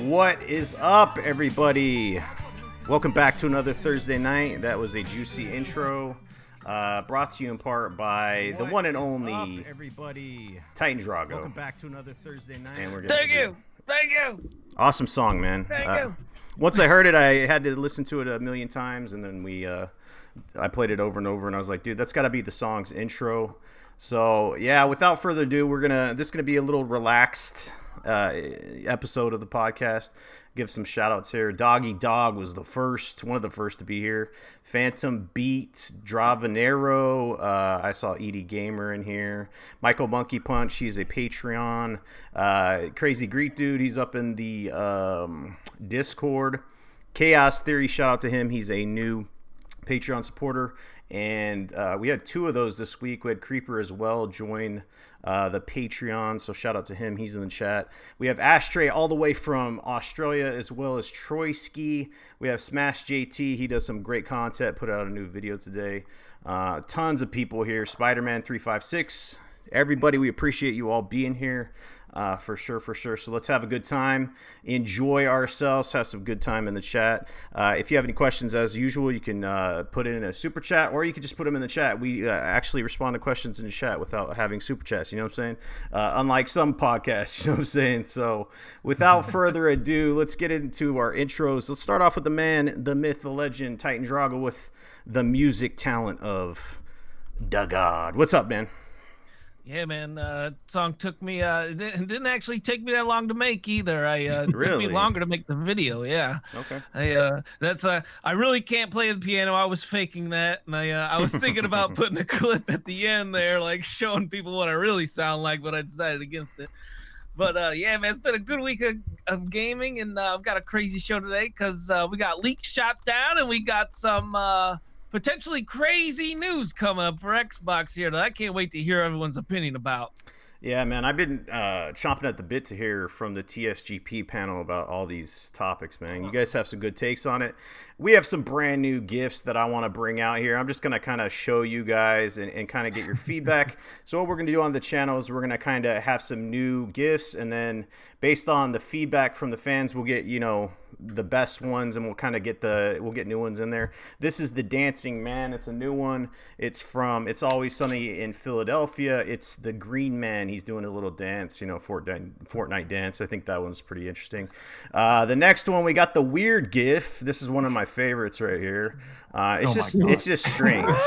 What is up, everybody? Welcome back to another Thursday night. That was a juicy intro, brought to you in part by the one and only everybody. Titan Drago. Welcome back to another Thursday night. And we're Thank you. Awesome song, man. Thank you. Once I heard it, I had to listen to it a million times, and then I played it over and over, and I was like, dude, that's got to be the song's intro. So yeah, without further ado, this is gonna be a little relaxed episode of the podcast. Give some shout outs here. Doggy Dog was one of the first to be here. Phantom Beat, Dravenero, I saw Edie Gamer in here. Michael Monkey Punch, he's a Patreon. Crazy Greek Dude, he's up in the Discord. KhAoS ThEoRy, shout out to him, he's a new Patreon supporter. And we had two of those this week. We had Creeper as well join the Patreon, so shout out to him. He's in the chat. We have Ashtray all the way from Australia, as well as Troyski. We have Smash JT. He does some great content. Put out a new video today. Tons of people here. Spider-Man 356. Everybody, we appreciate you all being here. For sure. So let's have a good time, enjoy ourselves, have some good time in the chat. If you have any questions, as usual, you can put it in a super chat, or you can just put them in the chat. We actually respond to questions in the chat without having super chats, you know what I'm saying? Unlike some podcasts, you know what I'm saying? So without further ado, let's get into our intros. Let's start off with the man, the myth, the legend, Titan Drago, with the music talent of Da God. What's up, man? Yeah, man. Song took me. It didn't actually take me that long to make either. It took me longer to make the video. Yeah. Okay. I really can't play the piano. I was faking that, and I was thinking about putting a clip at the end there, like showing people what I really sound like, but I decided against it. But yeah, man, it's been a good week of gaming, and I've got a crazy show today because we got leaks shot down, and we got some potentially crazy news coming up for Xbox here that I can't wait to hear everyone's opinion about. Yeah, man, I've been chomping at the bit to hear from the T.S.G.P panel about all these topics, man. You guys have some good takes on it. We have some brand new gifts that I want to bring out here. I'm just going to kind of show you guys and kind of get your feedback. So what we're going to do on the channel is we're going to kind of have some new gifts, and then based on the feedback from the fans, we'll get, the best ones, and we'll kind of we'll get new ones in there. This is the Dancing Man. It's a new one. It's Always Sunny in Philadelphia. It's the Green Man. he's doing a little dance, Fortnite dance. I think that one's pretty interesting. The next one, we got the weird GIF. This is one of my favorites right here. It's just strange.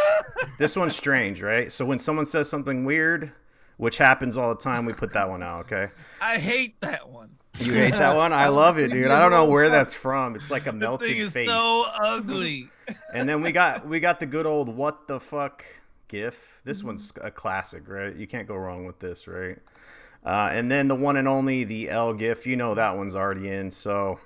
This one's strange, right? So when someone says something weird, which happens all the time, we put that one out, okay? I hate that one. You hate that one? I love it, dude. I don't know where that's from. It's like a melted thing is face. so ugly. And then we got the good old what the fuck GIF. This one's a classic, right? You can't go wrong with this, right? And then the one and only, the L GIF. You know that one's already in. So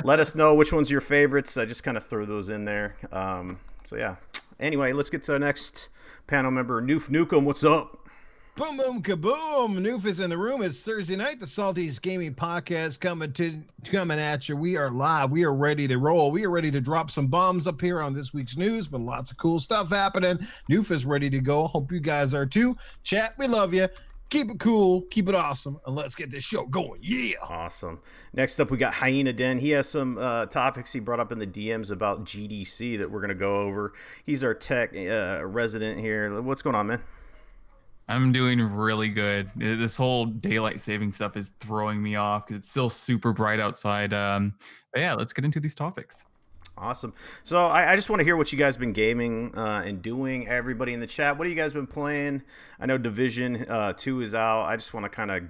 let us know which one's your favorites. I just kind of threw those in there. So yeah. Anyway, let's get to the next panel member. Noof Nukem, what's up? Boom, boom, kaboom. Noof is in the room. It's Thursday night. The Saltiest Gaming podcast coming at you. We are live. We are ready to roll. We are ready to drop some bombs up here on this week's news, but lots of cool stuff happening. Noof is ready to go. Hope you guys are too. Chat, we love you. Keep it cool. Keep it awesome. And let's get this show going. Yeah. Awesome. Next up, we got Hyena Den. He has some topics he brought up in the DMs about GDC that we're going to go over. He's our tech resident here. What's going on, man? I'm doing really good. This whole daylight saving stuff is throwing me off because it's still super bright outside. But yeah, let's get into these topics. Awesome. So I just want to hear what you guys been gaming and doing. Everybody in the chat, what have you guys been playing? I know Division 2 is out. I just want to kind of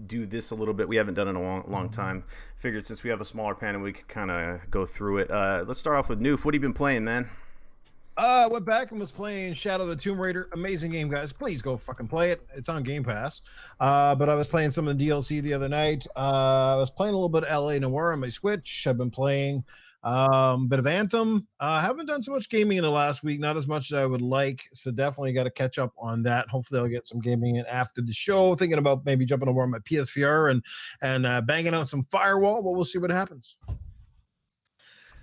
do this a little bit. We haven't done it in a long time. Figured since we have a smaller panel, we could kind of go through it. Let's start off with Noof. What have you been playing, man? Went back and was playing Shadow of the Tomb Raider. Amazing game, guys. Please go fucking play it. It's on Game Pass. But I was playing some of the DLC the other night. I was playing a little bit of LA Noire on my Switch. I've been playing a bit of Anthem. Haven't done so much gaming in the last week. Not as much as I would like. So definitely got to catch up on that. Hopefully I'll get some gaming in after the show. Thinking about maybe jumping over on my PSVR and banging out some Firewall. But we'll see what happens.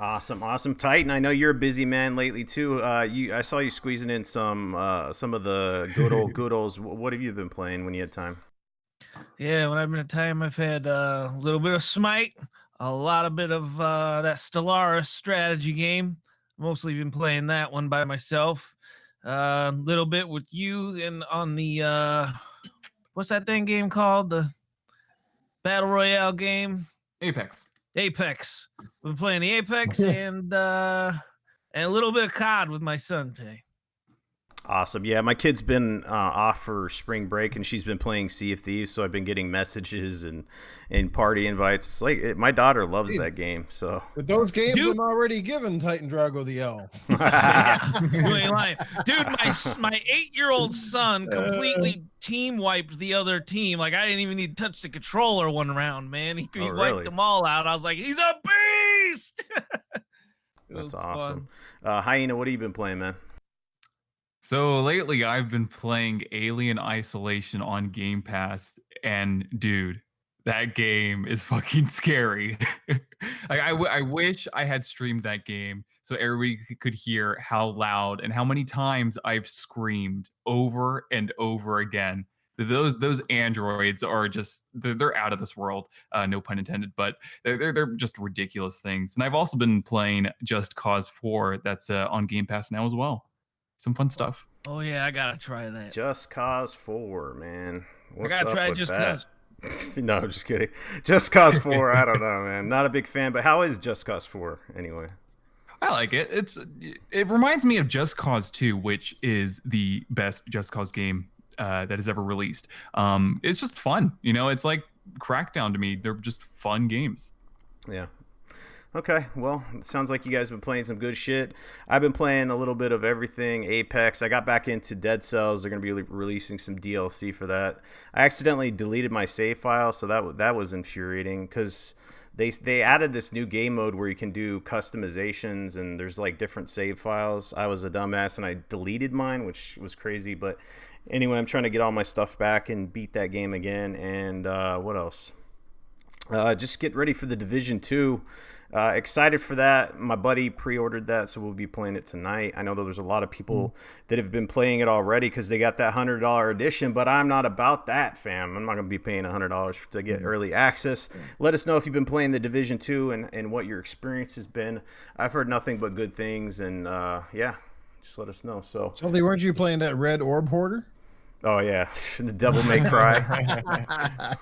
Awesome, Titan. I know you're a busy man lately too. I saw you squeezing in some of the good olds. What have you been playing when you had time? Yeah, when I've been at time, I've had a little bit of Smite, a lot of bit of that Stellaris strategy game. Mostly been playing that one by myself. A little bit with you and on the what's that thing game called? The Battle Royale game. Apex. Been playing the Apex and a little bit of COD with my son today. Awesome. Yeah, my kid's been off for spring break, and she's been playing Sea of Thieves, so I've been getting messages and party invites. It's like my daughter loves that game. So, but those games I'm already given Titan Drago the L. You ain't lying, dude. My 8-year-old son completely team wiped the other team. Like I didn't even need to touch the controller one round, man. He wiped them all out. I was like, he's a beast. That's awesome. Hyena, what have you been playing, man? So lately, I've been playing Alien Isolation on Game Pass, and dude, that game is fucking scary. I wish I had streamed that game so everybody could hear how loud and how many times I've screamed over and over again. Those androids are just they're out of this world. No pun intended, but they're just ridiculous things. And I've also been playing Just Cause 4. That's on Game Pass now as well. Some fun stuff. Oh yeah, I gotta try that. Just Cause 4, man. What's I gotta up try with Just that? Cause. No, I'm just kidding. Just Cause 4, I don't know, man. Not a big fan, but how is Just Cause 4 anyway? I like it. It reminds me of Just Cause 2, which is the best Just Cause game that has ever released. It's just fun. It's like Crackdown to me. They're just fun games. Yeah. Okay, well, it sounds like you guys have been playing some good shit. I've been playing a little bit of everything. Apex. I got back into Dead Cells. They're going to be releasing some DLC for that. I accidentally deleted my save file, so that was infuriating because they added this new game mode where you can do customizations and there's like different save files. I was a dumbass and I deleted mine, which was crazy. But anyway, I'm trying to get all my stuff back and beat that game again. And what else? Just get ready for the Division 2. Excited for that. My buddy pre-ordered that, so we'll be playing it tonight. I know that there's a lot of people that have been playing it already because they got that $100 edition, but I'm not about that, fam. I'm not going to be paying $100 to get early access. Let us know if you've been playing the Division 2 and what your experience has been. I've heard nothing but good things, and yeah, just let us know. So, weren't you playing that Red Orb Hoarder? Oh yeah, the Devil May Cry.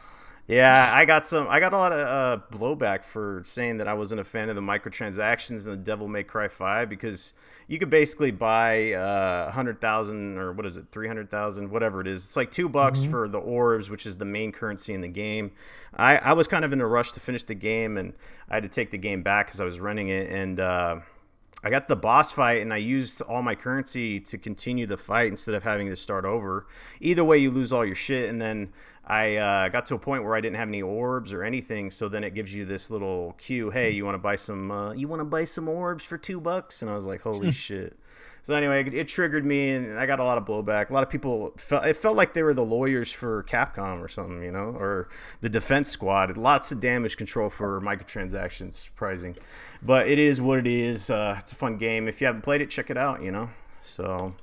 Yeah, I got a lot of blowback for saying that I wasn't a fan of the microtransactions in the Devil May Cry 5 because you could basically buy 100,000 or what is it, 300,000, whatever it is. It's like $2 Mhm. for the orbs, which is the main currency in the game. I was kind of in a rush to finish the game, and I had to take the game back because I was running it, and I got the boss fight, and I used all my currency to continue the fight instead of having to start over. Either way, you lose all your shit, and then I got to a point where I didn't have any orbs or anything. So then it gives you this little cue: "Hey, you want to buy some? You want to buy some orbs for $2?" And I was like, "Holy shit!" So anyway, it triggered me, and I got a lot of blowback. A lot of people it felt like they were the lawyers for Capcom or something, you know, or the defense squad. Lots of damage control for microtransactions, surprising, but it is what it is. It's a fun game. If you haven't played it, check it out. You know, so.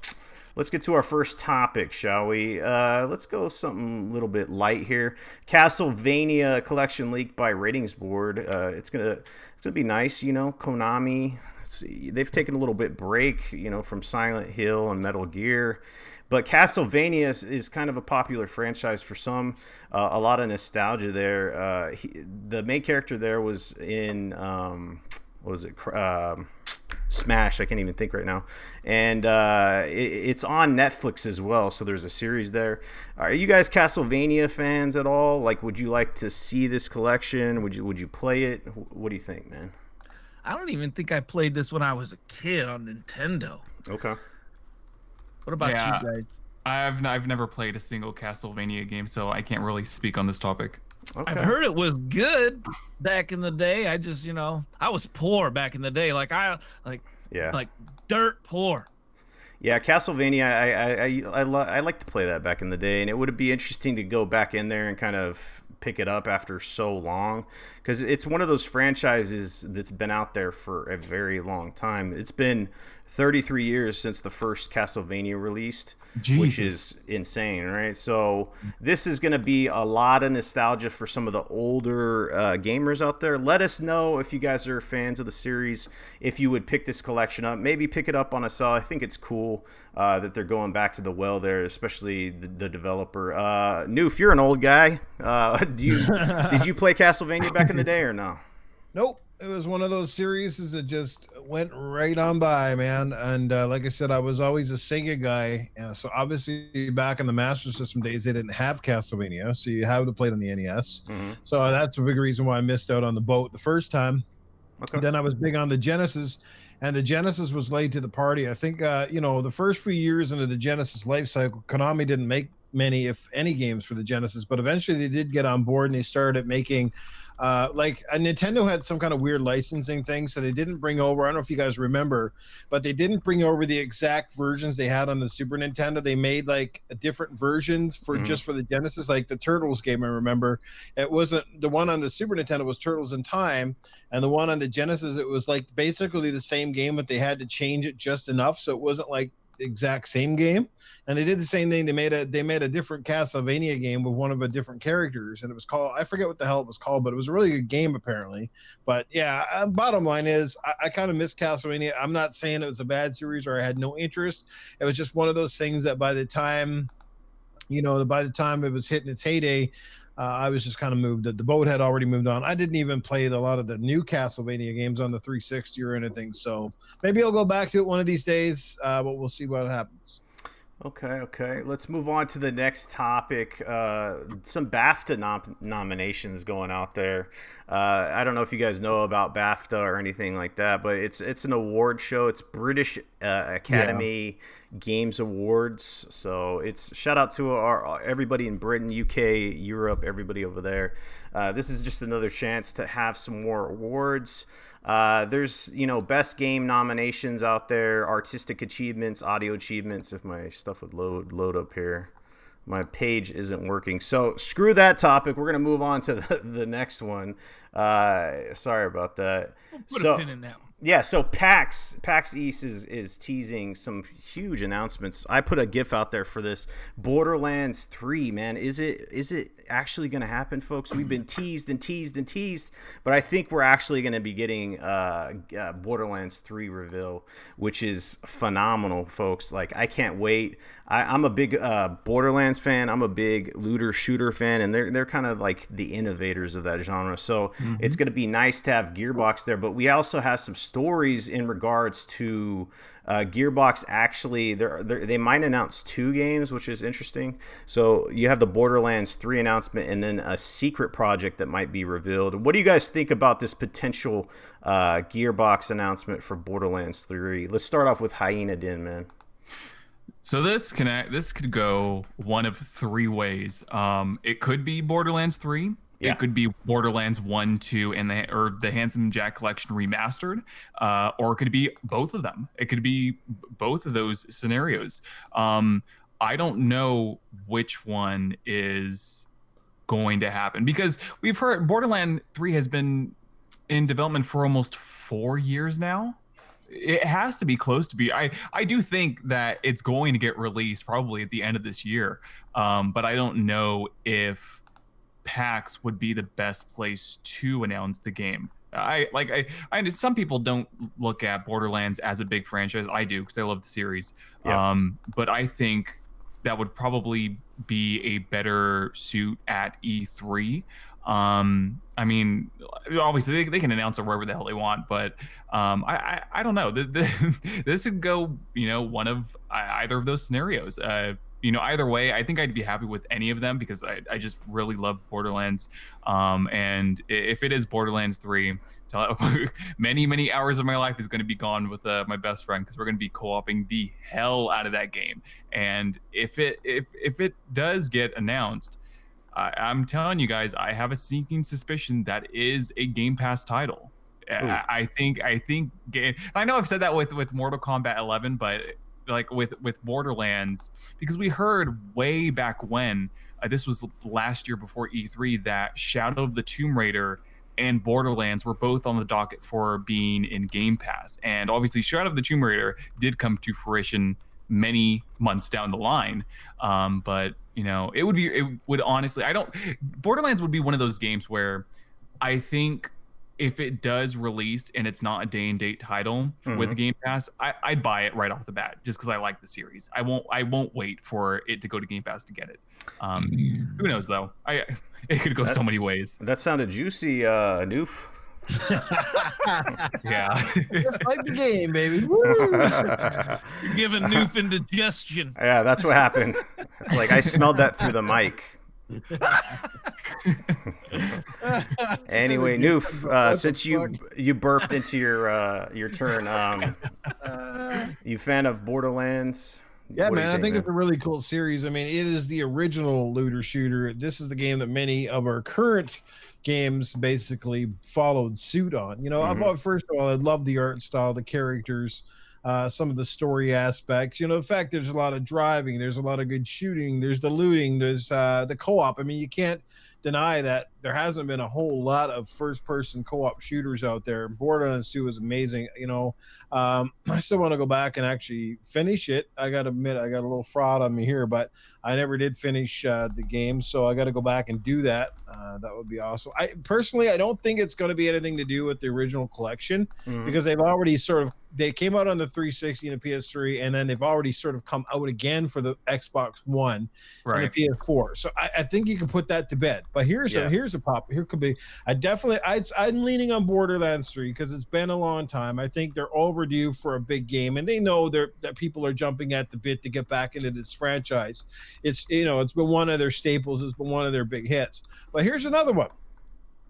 Let's get to our first topic, shall we? Let's go something a little bit light here. Castlevania collection leaked by Ratings Board. It's gonna be nice, you know. Konami, they've taken a little bit break, you know, from Silent Hill and Metal Gear, but Castlevania is kind of a popular franchise for some. A lot of nostalgia there. The main character there was in what was it? Smash. I can't even think right now, and it's on Netflix as well. So there's a series there. Are you guys Castlevania fans at all? Like, would you like to see this collection? Would you play it? What do you think, man? I don't even think I played this when I was a kid on Nintendo. Okay. What about Yeah. you guys? I've never played a single Castlevania game, so I can't really speak on this topic. Okay. I've heard it was good back in the day. I just, I was poor back in the day. Yeah. Like dirt poor. Yeah, Castlevania. I like to play that back in the day, and it would be interesting to go back in there and kind of pick it up after so long, because it's one of those franchises that's been out there for a very long time. It's been 33 years since the first Castlevania released, which is insane, right? So this is going to be a lot of nostalgia for some of the older gamers out there. Let us know if you guys are fans of the series, if you would pick this collection up. Maybe pick it up on a sale. I think it's cool that they're going back to the well there, especially the developer. Noof, you're an old guy. Did you play Castlevania back in the day or no? Nope. It was one of those series that just went right on by, man. And like I said, I was always a Sega guy. So obviously, back in the Master System days, they didn't have Castlevania, so you had to play it on the NES. Mm-hmm. So that's a big reason why I missed out on the boat the first time. Okay. Then I was big on the Genesis, and the Genesis was late to the party. I think, the first few years into the Genesis life cycle, Konami didn't make many, if any, games for the Genesis, but eventually they did get on board and they started making. Nintendo had some kind of weird licensing thing, so they didn't bring over. I don't know if you guys remember, but they didn't bring over the exact versions they had on the Super Nintendo. They made like different versions for just for the Genesis, like the Turtles game. I remember it wasn't the one on the Super Nintendo was Turtles in Time, and the one on the Genesis it was like basically the same game, but they had to change it just enough so it wasn't like the exact same game. And they did the same thing. They made a different Castlevania game with one of the different characters, and it was called, I forget what the hell it was called, but it was a really good game apparently. But yeah, bottom line is I kind of miss Castlevania. I'm not saying it was a bad series or I had no interest. It was just one of those things that by the time it was hitting its heyday, I was just kind of moved. The boat had already moved on. I didn't even play a lot of the new Castlevania games on the 360 or anything. So maybe I'll go back to it one of these days, but we'll see what happens. Okay. Let's move on to the next topic. Some BAFTA nominations going out there. I don't know if you guys know about BAFTA or anything like that, but it's an award show. It's British Academy Games Awards. So it's shout out to everybody in Britain, UK, Europe, everybody over there. This is just another chance to have some more awards. There's best game nominations out there, artistic achievements, audio achievements. If my stuff would load up here, my page isn't working. So screw that topic. We're gonna move on to the next one. Sorry about that. We'll put a pin in that one. Yeah, so PAX East is teasing some huge announcements. I put a GIF out there for this. Borderlands 3, man, is it actually going to happen, folks? We've been teased and teased and teased, but I think we're actually going to be getting Borderlands 3 reveal, which is phenomenal, folks. Like, I can't wait. I'm a big Borderlands fan. I'm a big looter shooter fan, and they're kind of like the innovators of that genre. So it's going to be nice to have Gearbox there, but we also have some stories in regards to Gearbox. Actually, they might announce 2 games, which is interesting. So you have the Borderlands 3 announcement and then a secret project that might be revealed. What do you guys think about this potential Gearbox announcement for Borderlands 3? Let's start off with Hyena Den, man. So this could go one of 3 ways. It could be Borderlands 3. Yeah. It could be Borderlands 1, 2, and the Handsome Jack Collection remastered, or it could be both of them. It could be both of those scenarios. I don't know which one is going to happen, because we've heard Borderlands 3 has been in development for almost 4 years now. It has to be close to be. I do think that it's going to get released probably at the end of this year, but I don't know if PAX would be the best place to announce the game. I some people don't look at Borderlands as a big franchise. I do, because I love the series. Yeah. But I think that would probably be a better suit at E3. I mean, obviously they can announce it wherever the hell they want, but I don't know. This could go, one of either of those scenarios. Either way, I think I'd be happy with any of them, because I just really love Borderlands. And if it is Borderlands 3, many hours of my life is going to be gone with my best friend, because we're going to be co-oping the hell out of that game. And if it does get announced, I'm telling you guys, I have a sneaking suspicion that is a Game Pass title. I think. I know I've said that with Mortal Kombat 11, but like with Borderlands, because we heard way back when, this was last year before E3, that Shadow of the Tomb Raider and Borderlands were both on the docket for being in Game Pass. And obviously Shadow of the Tomb Raider did come to fruition many months down the line. But it would honestly, Borderlands would be one of those games where I think if it does release and it's not a day and date title with the Game Pass, I'd buy it right off the bat, just because I like the series. I won't wait for it to go to Game Pass to get it. Who knows though? It could go so many ways. That sounded juicy, Noof. Yeah. Just like the game, baby. Woo! You're giving Noof indigestion. Yeah, that's what happened. It's like I smelled that through the mic. Anyway, Noof, since you burped into your turn, you fan of Borderlands? Yeah, What do you man, I think man? it's a really cool series. I mean, it is the original looter shooter. This is the game that many of our current games basically followed suit on. First of all, I love the art style, the characters, some of the story aspects. The fact there's a lot of driving, there's a lot of good shooting, there's the looting, there's the co-op. I mean, you can't deny that there hasn't been a whole lot of first-person co-op shooters out there. Borderlands 2 is amazing. I still want to go back and actually finish it. I got to admit, I got a little fraud on me here, but I never did finish the game, so I got to go back and do that. That would be awesome. I don't think it's going to be anything to do with the original collection, because they've already they came out on the 360 and the PS3, and then they've already sort of come out again for the Xbox One and the PS4. So I think you can put that to bed. But here's a pop. Here could be. I'm leaning on Borderlands 3 because it's been a long time. I think they're overdue for a big game, and they know that people are jumping at the bit to get back into this franchise. It's been one of their staples. It's been one of their big hits. But here's another one.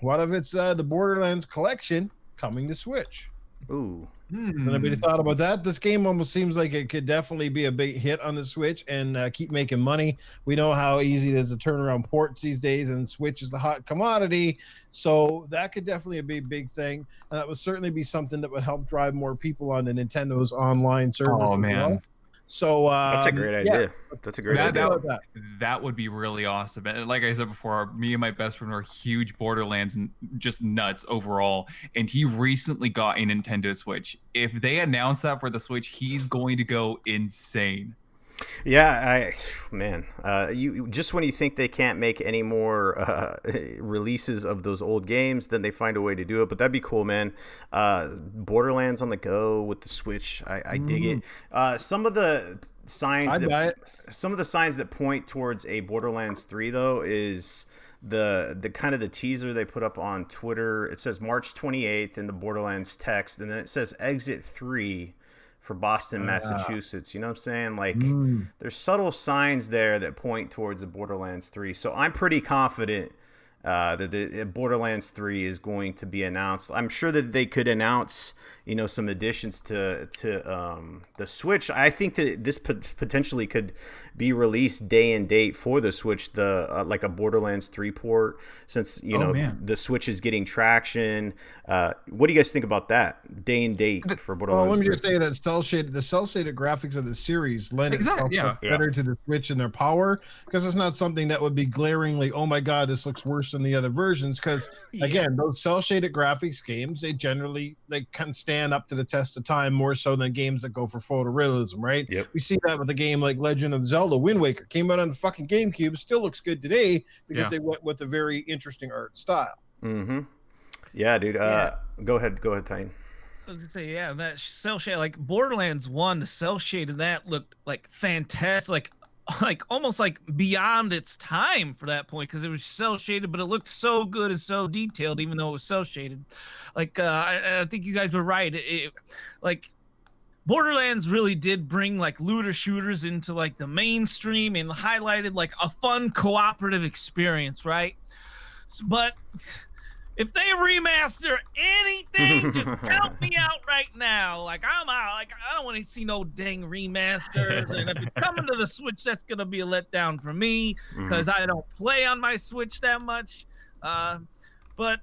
What if it's the Borderlands collection coming to Switch? Ooh. Anybody thought about that? This game almost seems like it could definitely be a big hit on the Switch and keep making money. We know how easy it is to turn around ports these days, and Switch is the hot commodity. So that could definitely be a big thing. And that would certainly be something that would help drive more people on the Nintendo's online service. Oh man. So That's a great idea. That's a great That- idea. that- That would be really awesome. And like I said before, me and my best friend are huge Borderlands and just nuts overall. And he recently got a Nintendo Switch. If they announce that for the Switch, he's going to go insane. Yeah, man, you just when you think they can't make any more releases of those old games, then they find a way to do it. But that'd be cool, man. Borderlands on the go with the Switch, I dig it. Some of the signs some of the signs that point towards a Borderlands 3 though is the kind of the teaser they put up on Twitter. It says March 28th in the Borderlands text, and then it says Exit 3 for Boston, Massachusetts. You know what I'm saying? Like, there's subtle signs there that point towards a Borderlands 3. So I'm pretty confident that the Borderlands 3 is going to be announced. I'm sure that they could announce, some additions to the Switch. I think that this potentially could be released day and date for the Switch, like a Borderlands 3 port, since the Switch is getting traction. What do you guys think about that? Day and date for Borderlands 3? Well, let me just say that the cell shaded graphics of the series lend itself better to the Switch and their power, because it's not something that would be glaringly, oh my god, this looks worse than the other versions. Because again, those cell shaded graphics games, they can stand up to the test of time more so than games that go for photorealism, right? Yep. We see that with a game like Legend of Zelda Wind Waker. Came out on the fucking GameCube, still looks good today because they went with a very interesting art style. Mm-hmm. Yeah, dude. Go ahead, Titan. I was gonna say, that cell shade, like Borderlands 1, the cell shade of that looked like fantastic, like almost like beyond its time for that point, because it was cell shaded, but it looked so good and so detailed, even though it was cell shaded. Like I think you guys were right. Like Borderlands really did bring like looter shooters into like the mainstream and highlighted like a fun cooperative experience, right? But if they remaster anything, just count me out right now. Like, I'm out. Like, I don't want to see no dang remasters. And if it's coming to the Switch, that's going to be a letdown for me because I don't play on my Switch that much. But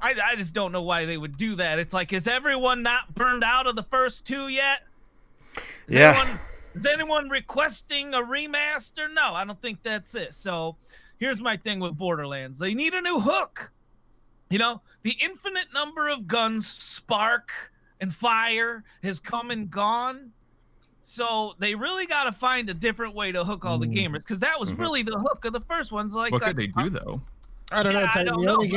I just don't know why they would do that. It's like, is everyone not burned out of the first two yet? Is anyone requesting a remaster? No, I don't think that's it. So here's my thing with Borderlands. They need a new hook. The infinite number of guns, spark, and fire has come and gone. So they really got to find a different way to hook all the gamers, because that was really the hook of the first ones. Like, what could they do though? I don't know. Titan, the only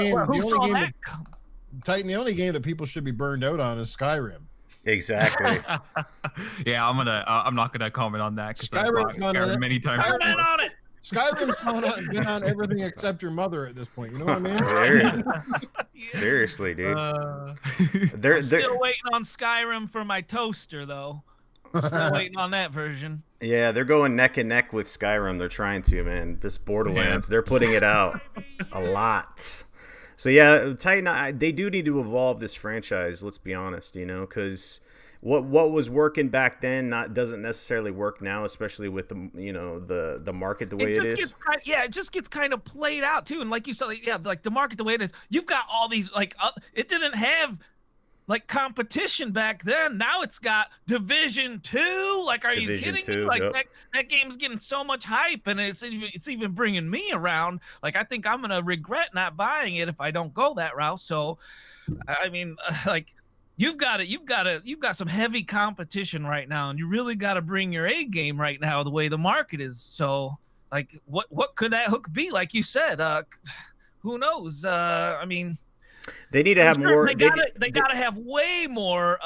game that people should be burned out on is Skyrim. Exactly. I'm not gonna comment on that because I've bought Skyrim many times. on it. Skyrim's been on everything except your mother at this point. You know what I mean? Seriously, dude. I'm still waiting on Skyrim for my toaster, though. Still waiting on that version. Yeah, they're going neck and neck with Skyrim. They're trying to, man. This Borderlands, they're putting it out a lot. So yeah, Titan, they do need to evolve this franchise. Let's be honest, because what was working back then doesn't necessarily work now, especially with the market the way it is. It just gets kind of played out too. And like you said, like the market the way it is, you've got all these it didn't have like competition back then. Now it's got Division 2. Like, are you kidding me? Like that game's getting so much hype, and it's even bringing me around. Like, I think I'm gonna regret not buying it if I don't go that route. So, I mean, like, you've got some heavy competition right now, and you really got to bring your A game right now the way the market is. So, like, what could that hook be? Like you said, who knows? I mean, they need to have more. They gotta have way more.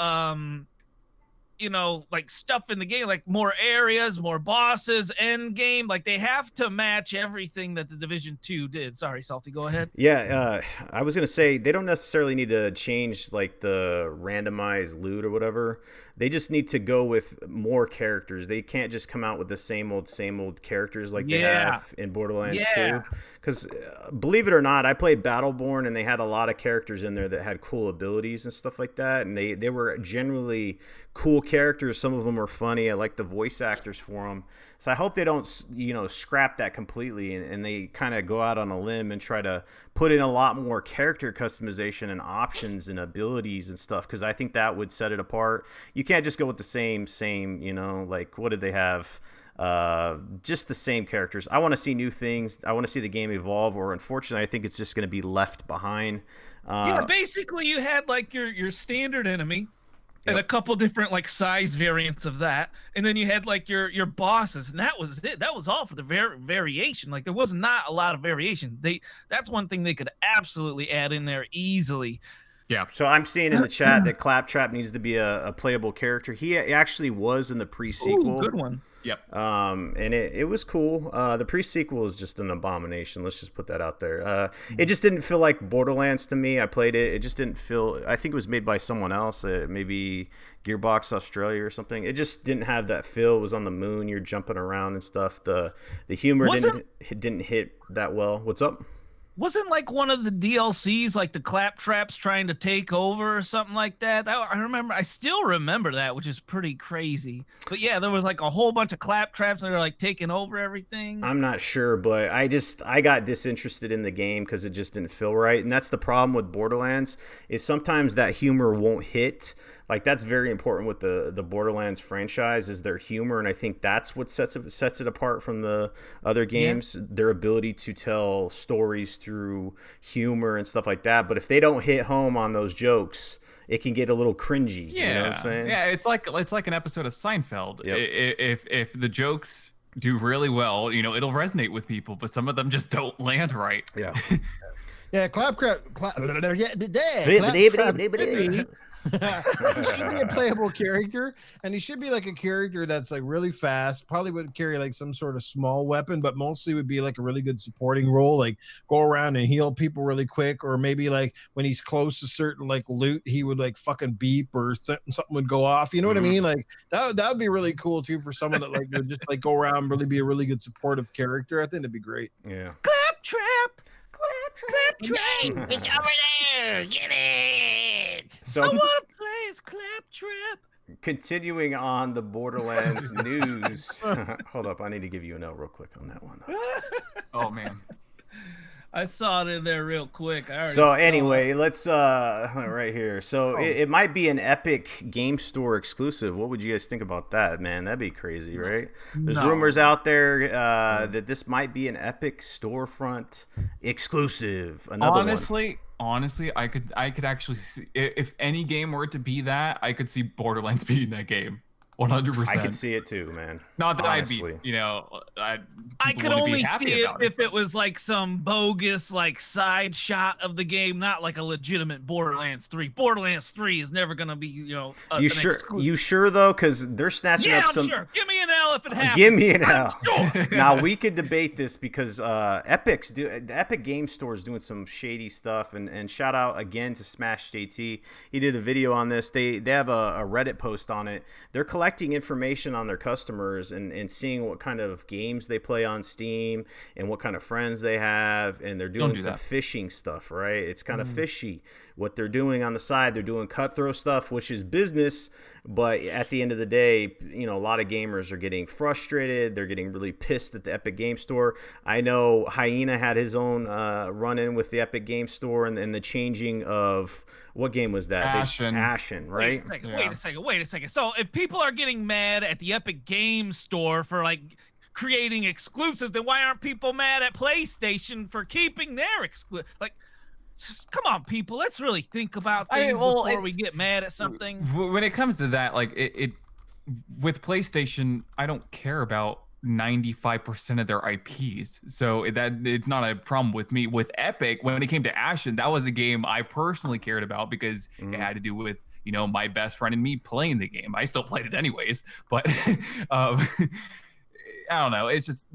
Like stuff in the game, like more areas, more bosses, end game. Like, they have to match everything that the Division 2 did. Sorry, Salty, go ahead. Yeah, I was gonna say they don't necessarily need to change like the randomized loot or whatever. They just need to go with more characters. They can't just come out with the same old characters like they have in Borderlands 2. Because believe it or not, I played Battleborn, and they had a lot of characters in there that had cool abilities and stuff like that, and they were generally cool characters. Some of them are funny. I like the voice actors for them. So I hope they don't, scrap that completely and they kind of go out on a limb and try to put in a lot more character customization and options and abilities and stuff, because I think that would set it apart. You can't just go with the same, like what did they have? Just the same characters. I want to see new things. I want to see the game evolve, or unfortunately I think it's just going to be left behind. Basically you had like your standard enemy and a couple different like size variants of that, and then you had like your bosses, and that was it. That was all for the variation. Like there was not a lot of variation. That's one thing they could absolutely add in there easily. Yeah. So I'm seeing in the chat that Claptrap needs to be a playable character. He actually was in the pre-sequel. Ooh, good one. Yep. And it was cool. The pre-sequel is just an abomination. Let's just put that out there. It just didn't feel like Borderlands to me. I played it. It just didn't feel. I think it was made by someone else, maybe Gearbox Australia or something. It just didn't have that feel. It was on the moon. You're jumping around and stuff. The humor didn't hit that well. What's up? Wasn't like one of the DLCs like the Claptraps trying to take over or something like that? I still remember that, which is pretty crazy. But yeah, there was like a whole bunch of Claptraps that are like taking over everything. I'm not sure, but I got disinterested in the game because it just didn't feel right. And that's the problem with Borderlands, is sometimes that humor won't hit. Like that's very important with the Borderlands franchise, is their humor, and I think that's what sets it apart from the other games. Yeah. Their ability to tell stories through humor and stuff like that. But if they don't hit home on those jokes, it can get a little cringy. Yeah, you know what I'm saying? Yeah, it's like an episode of Seinfeld. Yep. If the jokes do really well, it'll resonate with people, but some of them just don't land right. Yeah. Yeah, Claptrap. He should be a playable character, and he should be like a character that's like really fast. Probably would carry like some sort of small weapon, but mostly would be like a really good supporting role, like go around and heal people really quick, or maybe like when he's close to certain like loot, he would like fucking beep or something would go off. You know what I mean? Like that would be really cool too for someone that like would just like go around and really be a really good supportive character. I think it'd be great. Yeah. Claptrap. It's over there. Get it. So I want to play as Claptrap. Continuing on the Borderlands news. Hold up, I need to give you a note real quick on that one. Oh man. I saw it in there real quick. So anyway, let's right here. So it might be an Epic Game Store exclusive. What would you guys think about that, man? That'd be crazy, right? There's rumors out there that this might be an Epic storefront exclusive. Honestly, I could actually see, if any game were to be that, I could see Borderlands being that game. 100%. I could see it too, man. Not that honestly. I could only see it if it was like some bogus like side shot of the game, not like a legitimate Borderlands 3. Borderlands 3 is never gonna be, you sure though? Because they're snatching up some. Yeah, I'm sure. Give me an L if it happens. Give me an L. Sure. Now we could debate this because the Epic Game Store is doing some shady stuff, and shout out again to Smash JT. He did a video on this. They have a Reddit post on it. They're collecting information on their customers and seeing what kind of games they play on Steam and what kind of friends they have, and they're doing some phishing stuff, right? It's kind of fishy what they're doing on the side. They're doing cutthroat stuff, which is business, but at the end of the day, a lot of gamers are getting frustrated. They're getting really pissed at the Epic Game Store. I know Hyena had his own run-in with the Epic Game Store and the changing of, what game was that? Ashen, right? Wait a second. So if people are getting mad at the Epic Game Store for like creating exclusives, then why aren't people mad at PlayStation for keeping their exclusive? Like, come on, people. Let's really think about things before we get mad at something. When it comes to that, like it with PlayStation, I don't care about 95% of their IPs, so that it's not a problem with me. With Epic, when it came to Ashen, that was a game I personally cared about because it had to do with my best friend and me playing the game. I still played it anyways, but I don't know. It's just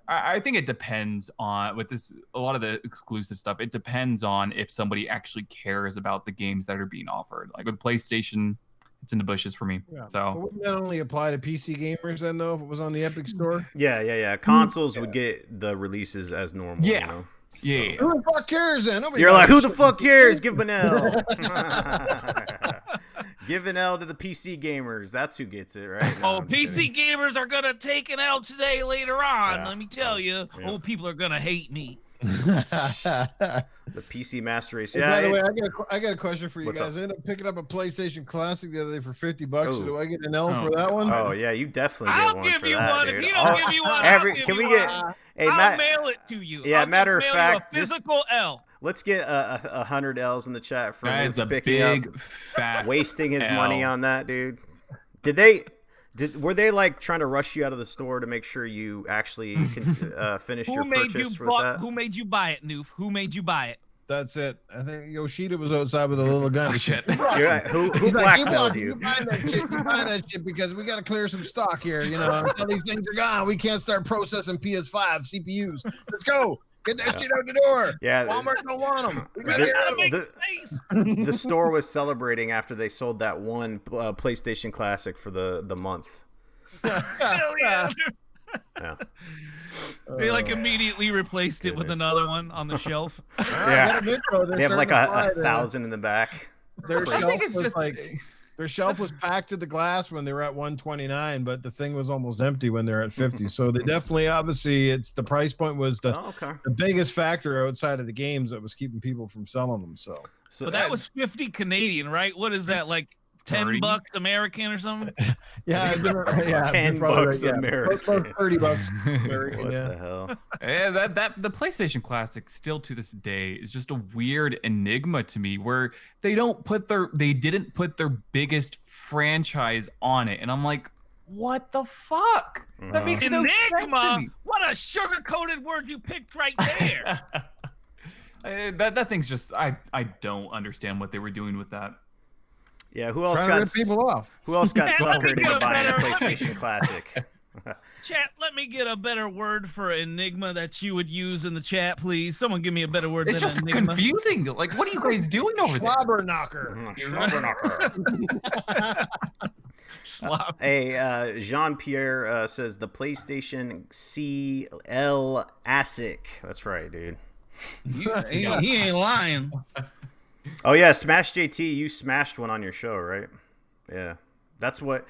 I think it depends on with this a lot of the exclusive stuff. It depends on if somebody actually cares about the games that are being offered. Like with PlayStation, it's in the bushes for me. Yeah. So but wouldn't that only apply to PC gamers then, though, if it was on the Epic Store? Yeah. Consoles would get the releases as normal. Yeah. Yeah. Who the fuck cares then? You're like, who the fuck cares? Give them an L. Give an L to the PC gamers. That's who gets it, right? No, Oh, I'm just PC kidding. gamers are gonna take an L today later on. Yeah. Let me tell you. Yeah. Oh, people are gonna hate me. The PC Master Race. Hey, Yeah. by the way, it's- I got a question for you What's guys. up? I ended up picking up a PlayStation Classic the other day for $50. Oh. Do I get an L Oh, for that one? Oh yeah, you definitely get I'll one give for you that, one. dude. If you don't Oh, give me one, every- I'll give can you we get? one. Hey, I'll Matt. mail it to you. Yeah, I'll matter of mail fact, you a just- physical L. Let's get 100 L's in the chat for That is a picking up, big fat wasting his L. money on that, dude. Were they like trying to rush you out of the store to make sure you actually finished your purchase with that? Who made you buy it, Noof? Who made you buy it? That's it. I think Yoshida was outside with a little gun. Oh, shit. You're right. Who He's like, "You blackmailed bought- you? You buying that shit? You buying that shit because we got to clear some stock here. You know, until these things are gone, we can't start processing PS5 CPUs. Let's go. Get that shit out the door. Yeah, Walmart don't want them. We got to The- get rid of them. the- the store was celebrating after they sold that one PlayStation Classic for the month. Hell yeah. Yeah. They like immediately replaced it with Goodness. another one on the shelf. Yeah. They have like a $1,000. 1,000 in the back. Their I shelf think it's was just like their shelf was packed to the glass when they were at 129, but the thing was almost empty when they're at 50. So they definitely, obviously, it's the price point was the Oh, okay. biggest factor outside of the games that was keeping people from selling them. So So But that was 50 Canadian, right? What is that, like 10 30? bucks American or something? yeah, yeah, $10 you're probably right, yeah. American. About $30 American. What Yeah. the hell? Yeah, the PlayStation Classic still to this day is just a weird enigma to me, where they didn't put their biggest franchise on it, and I'm like, what the fuck? That makes no sense to Enigma? me. What a sugar-coated word you picked right there. That thing's just I don't understand what they were doing with that. Yeah, who else Trying to got rip people off. who else got Man, let me suckered get into a buying a better- PlayStation Classic? Chat, let me get a better word for enigma that you would use in the chat, please. Someone give me a better word It's than just enigma. confusing. Like, what are you guys doing over there? Slobber knocker. Slop. Hey, Jean-Pierre says the PlayStation CL ASIC. That's right, dude. He ain't lying. Oh yeah, Smash JT, you smashed one on your show, right? Yeah, that's where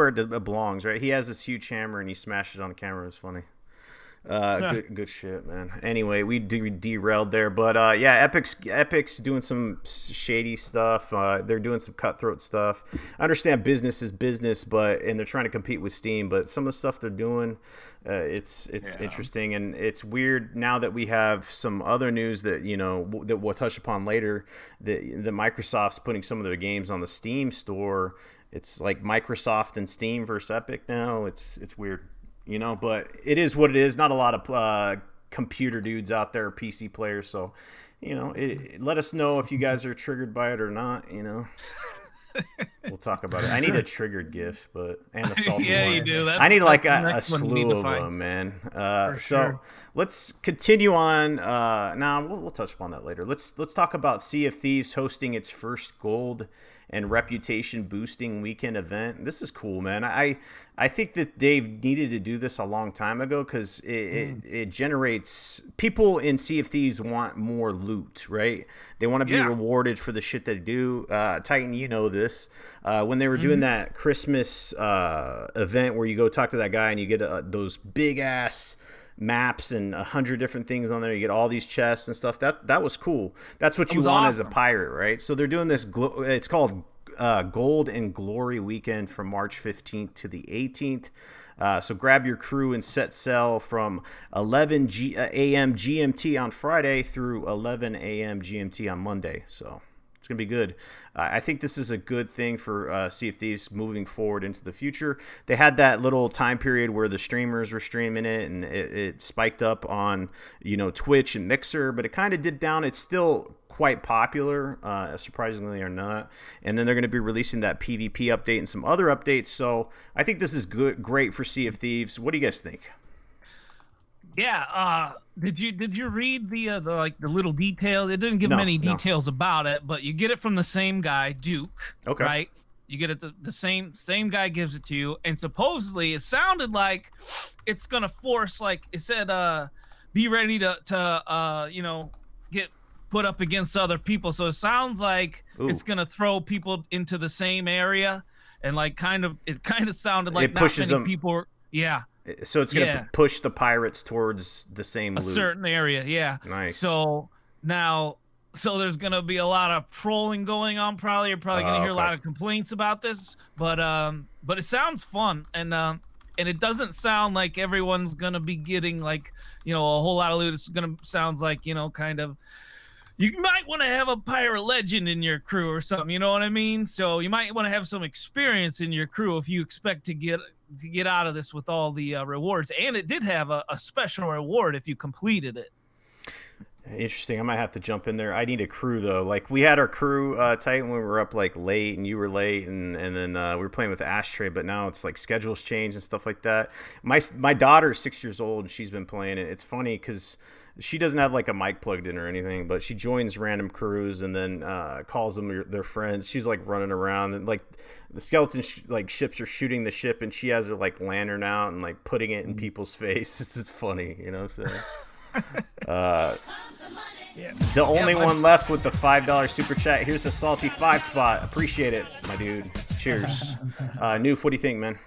it belongs, right? He has this huge hammer and he smashed it on camera. It's funny. Good shit, man. Anyway, we derailed there, but yeah, Epic's doing some shady stuff. They're doing some cutthroat stuff. I understand business is business, and they're trying to compete with Steam. But some of the stuff they're doing, it's interesting, and it's weird now that we have some other news that that we'll touch upon later. That Microsoft's putting some of their games on the Steam store. It's like Microsoft and Steam versus Epic now. It's weird. But it is what it is. Not a lot of computer dudes out there, PC players. So, let us know if you guys are triggered by it or not. We'll talk about it. I need a triggered GIF, and a salty Yeah, one. you do. I need like that's the a next one you need slew to of find. them, man. For So sure. let's continue on. Now we'll touch upon that later. Let's talk about Sea of Thieves hosting its first gold and reputation boosting weekend event. This is cool, man. I think that they've needed to do this a long time ago because it generates people in Sea of Thieves want more loot, right? They want to be rewarded for the shit they do. Titan, you know this. When they were doing that Christmas event where you go talk to that guy and you get those big ass maps and 100 different things on there, you get all these chests and stuff. That was cool. That's what you want as a pirate, right? So they're doing this it's called Gold and Glory Weekend from March 15th to the 18th. So grab your crew and set sail from 11 a.m. GMT on Friday through 11 a.m. GMT on Monday. So it's going to be good. I think this is a good thing for Sea of Thieves moving forward into the future. They had that little time period where the streamers were streaming it, and it spiked up on Twitch and Mixer, but it kind of dipped down. It's still quite popular, surprisingly or not. And then they're going to be releasing that PvP update and some other updates. So I think this is great for Sea of Thieves. What do you guys think? Yeah. Did you read the little details? It didn't give many details about it, but you get it from the same guy, Duke. Okay. Right. You get it the same guy gives it to you, and supposedly it sounded like it's gonna force, like it said, be ready to get put up against other people. So it sounds like it's gonna throw people into the same area, and like it kind of sounded like it pushes not many them. people. Yeah. So it's gonna push the pirates towards the same loot. Certain area. Yeah. Nice. So now. So there's gonna be a lot of trolling going on. Probably you're probably gonna hear a lot of complaints about this, but it sounds fun, and it doesn't sound like everyone's gonna be getting like a whole lot of loot. It's gonna sounds like kind of you might want to have a pirate legend in your crew or something. You know what I mean? So you might want to have some experience in your crew if you expect to get out of this with all the rewards. And it did have a special reward if you completed it. Interesting. I might have to jump in there. I need a crew though. Like we had our crew tight when we were up like late, and you were late, and then we were playing with Ashtray. But now it's like schedules change and stuff like that. My daughter's 6 years old, and she's been playing it. It's funny because she doesn't have like a mic plugged in or anything, but she joins random crews and then calls them their friends. She's like running around, and like the skeleton ships are shooting the ship, and she has her like lantern out and like putting it in people's face. It's funny, So. The only one left with the $5 super chat. Here's a salty 5 spot. Appreciate it, my dude. Cheers. Noof, what do you think, man?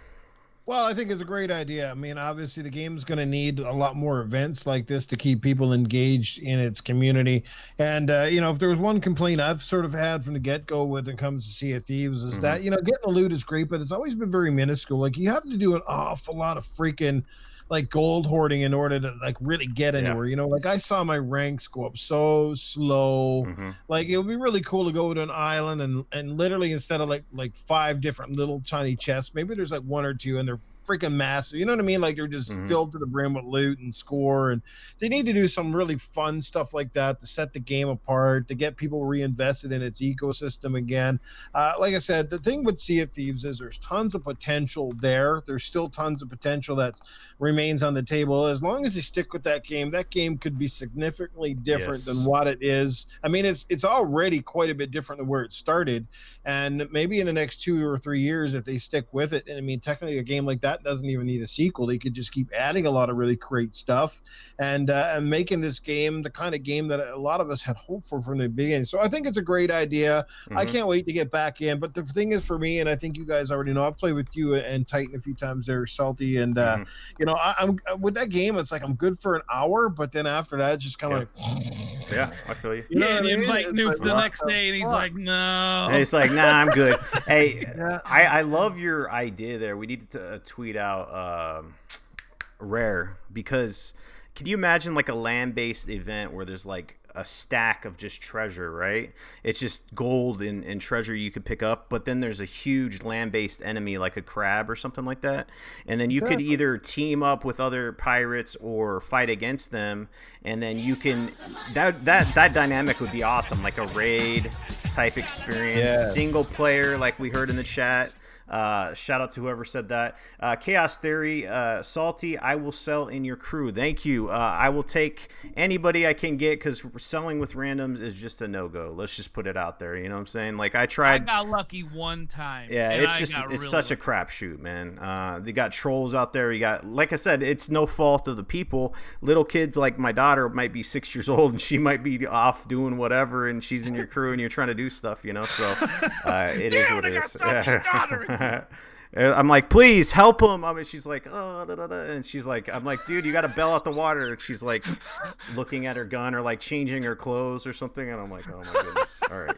Well, I think it's a great idea. I mean, obviously the game's going to need a lot more events like this to keep people engaged in its community. And, if there was one complaint I've sort of had from the get-go when it comes to Sea of Thieves is that, getting the loot is great, but it's always been very minuscule. Like, you have to do an awful lot of freaking like gold hoarding in order to like really get anywhere. Like I saw my ranks go up so slow. Like it would be really cool to go to an island and literally instead of like 5 different little tiny chests, maybe there's like 1 or 2 and they're freaking massive. You know what I mean? Like they're just filled to the brim with loot and score, and they need to do some really fun stuff like that to set the game apart, to get people reinvested in its ecosystem again. Like I said, the thing with Sea of Thieves is there's tons of potential there. There's still tons of potential that remains on the table. As long as they stick with that game could be significantly different than what it is. I mean, it's already quite a bit different than where it started, and maybe in the next 2 or 3 years if they stick with it, and I mean technically a game like that doesn't even need a sequel. They could just keep adding a lot of really great stuff and making this game the kind of game that a lot of us had hoped for from the beginning. So I think it's a great idea. I can't wait to get back in. But the thing is for me, and I think you guys already know, I've played with you and Titan a few times there, Salty, and I'm with that game. It's like I'm good for an hour, but then after that, it's just kind of like. Yeah, I feel you. And you invite Noof the next day, and he's like, no. And he's like, nah, I'm good. Hey, I love your idea there. We need to tweet out Rare, because can you imagine like a land-based event where there's like a stack of just treasure, right? It's just gold and treasure you could pick up, but then there's a huge land-based enemy like a crab or something like that, and then you could either team up with other pirates or fight against them, and then you can that dynamic would be awesome, like a raid type experience, single player like we heard in the chat. Shout out to whoever said that. KhAoS ThEoRy, Salty, I will sell in your crew. Thank you. I will take anybody I can get, because selling with randoms is just a no-go. Let's just put it out there. You know what I'm saying? Like I tried. I got lucky one time. Yeah, it's such a crapshoot, man. They got trolls out there. You got, like I said, it's no fault of the people. Little kids like my daughter might be 6 years old and she might be off doing whatever, and she's in your crew and you're trying to do stuff, So it is what it is. I'm like, please help him. I mean, she's like, oh, da, da, da. And she's like, I'm like, dude, you got to bail out the water. And she's like looking at her gun or like changing her clothes or something. And I'm like, oh my goodness. All right.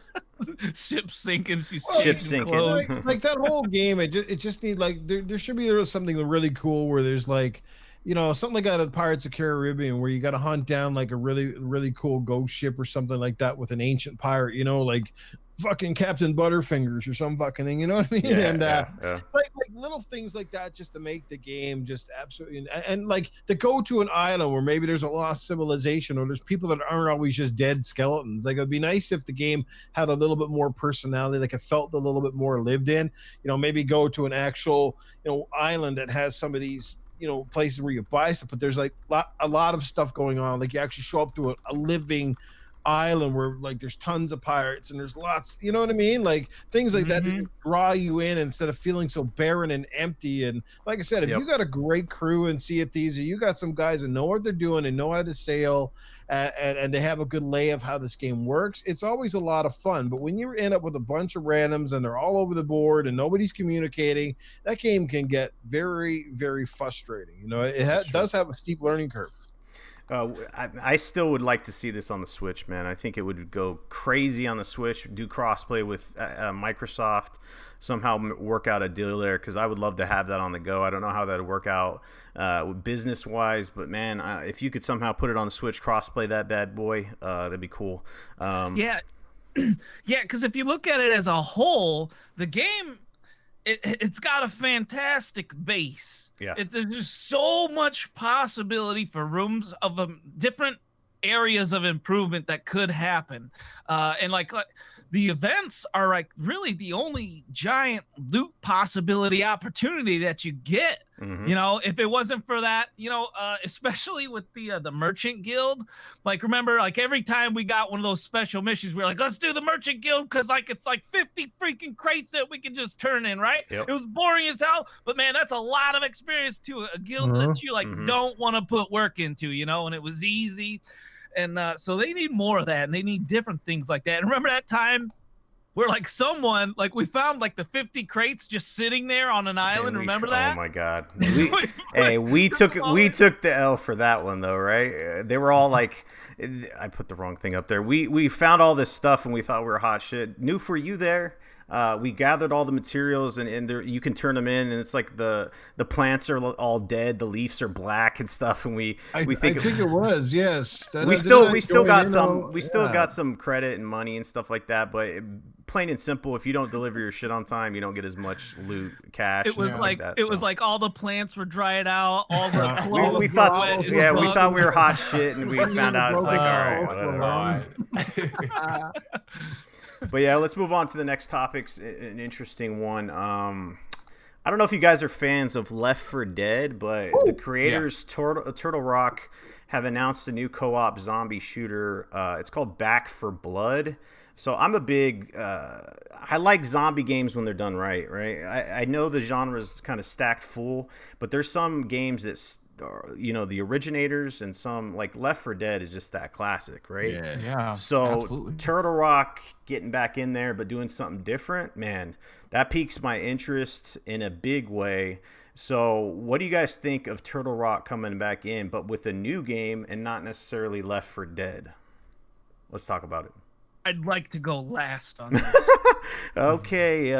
Ship sinking. Ship sinking. Like that whole game, it just need like there should be something really cool where there's like, something like out of Pirates of the Caribbean where you got to hunt down like a really, really cool ghost ship or something like that with an ancient pirate, like fucking Captain Butterfingers or some fucking thing, you know what I mean? Like little things like that just to make the game just absolutely, and like to go to an island where maybe there's a lost civilization or there's people that aren't always just dead skeletons. Like it'd be nice if the game had a little bit more personality, like it felt a little bit more lived in, maybe go to an actual, island that has some of these places where you buy stuff, but there's like a lot of stuff going on. Like you actually show up to a living island where like there's tons of pirates and there's lots, you know what I mean? Like things like that just draw you in instead of feeling so barren and empty. And like I said, if you got a great crew in Sea of Thieves, or you got some guys that know what they're doing and know how to sail, and they have a good lay of how this game works, it's always a lot of fun. But when you end up with a bunch of randoms and they're all over the board and nobody's communicating, that game can get very, very frustrating. You know, it does have a steep learning curve. I still would like to see this on the Switch, man. I think it would go crazy on the Switch, do crossplay with Microsoft, somehow work out a deal there, because I would love to have that on the go. I don't know how that would work out business-wise, but, man, if you could somehow put it on the Switch, crossplay that bad boy, that'd be cool. Yeah, because if you look at it as a whole, the game... It's got a fantastic base. Yeah, there's just so much possibility for rooms of different areas of improvement that could happen, and like the events are like really the only giant loot possibility opportunity that you get. You know, if it wasn't for that, you know, especially with the Merchant Guild, like remember, like every time we got one of those special missions, we were like, let's do the Merchant Guild, because like it's like 50 freaking crates that we can just turn in, right? It was boring as hell, but man, that's a lot of experience to a guild that you like don't want to put work into, you know, and it was easy. And so they need more of that, and they need different things like that. And remember that time where like someone, like we found like the 50 crates just sitting there on an island. Remember that? Oh my God. We took the L for that one though, right? They were all like, I put the wrong thing up there. We found all this stuff and we thought we were hot shit. New for you there. We gathered all the materials and there, you can turn them in, and it's like the plants are all dead, the leaves are black and stuff, and I think it was, yes. We still got some credit and money and stuff like that, but plain and simple, if you don't deliver your shit on time, you don't get as much loot, cash. It was like that, was like all the plants were dried out, all the clothes we thought we were hot shit, and we found out it's like, all right, whatever. But yeah, let's move on to the next topics. An interesting one. I don't know if you guys are fans of Left 4 Dead, but the creators Turtle Rock have announced a new co-op zombie shooter. It's called Back 4 Blood. So I'm a big I like zombie games when they're done right? I know the genre is kind of stacked full, but there's some games that, you know, the originators, and some like Left 4 Dead is just that classic, right? Yeah. So absolutely. Turtle Rock getting back in there but doing something different, man, that piques my interest in a big way. So what do you guys think of Turtle Rock coming back in but with a new game and not necessarily Left 4 Dead? Let's talk about it. I'd like to go last on this. Okay,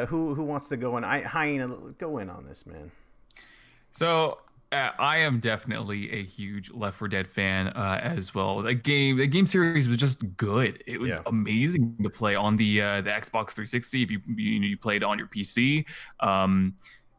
who wants to go in? Hyena, go in on this, man. So I am definitely a huge Left 4 Dead fan as well. The game series was just good. It was amazing to play on the Xbox 360. If you played on your PC,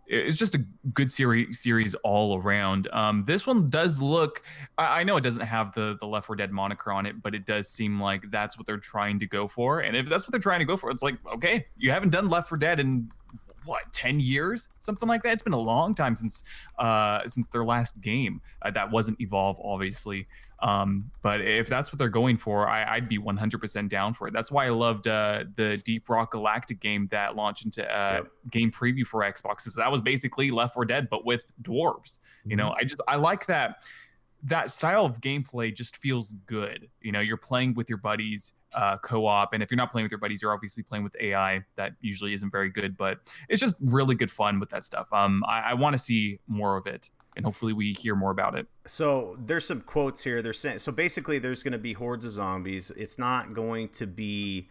it's just a good series all around. This one does look. I know it doesn't have the Left 4 Dead moniker on it, but it does seem like that's what they're trying to go for. And if that's what they're trying to go for, it's like, okay, you haven't done Left 4 Dead in what, 10 years, something like that. It's been a long time since their last game. That wasn't Evolve, obviously, but if that's what they're going for, I'd be 100% down for it. That's why I loved the Deep Rock Galactic game that launched into game preview for Xbox. So that was basically Left 4 Dead but with dwarves. You know, I like that style of gameplay. Just feels good. You know, you're playing with your buddies, co-op, and if you're not playing with your buddies, you're obviously playing with AI. That usually isn't very good, but it's just really good fun with that stuff. I want to see more of it, and hopefully we hear more about it. So there's some quotes here. They're saying, so basically there's going to be hordes of zombies. It's not going to be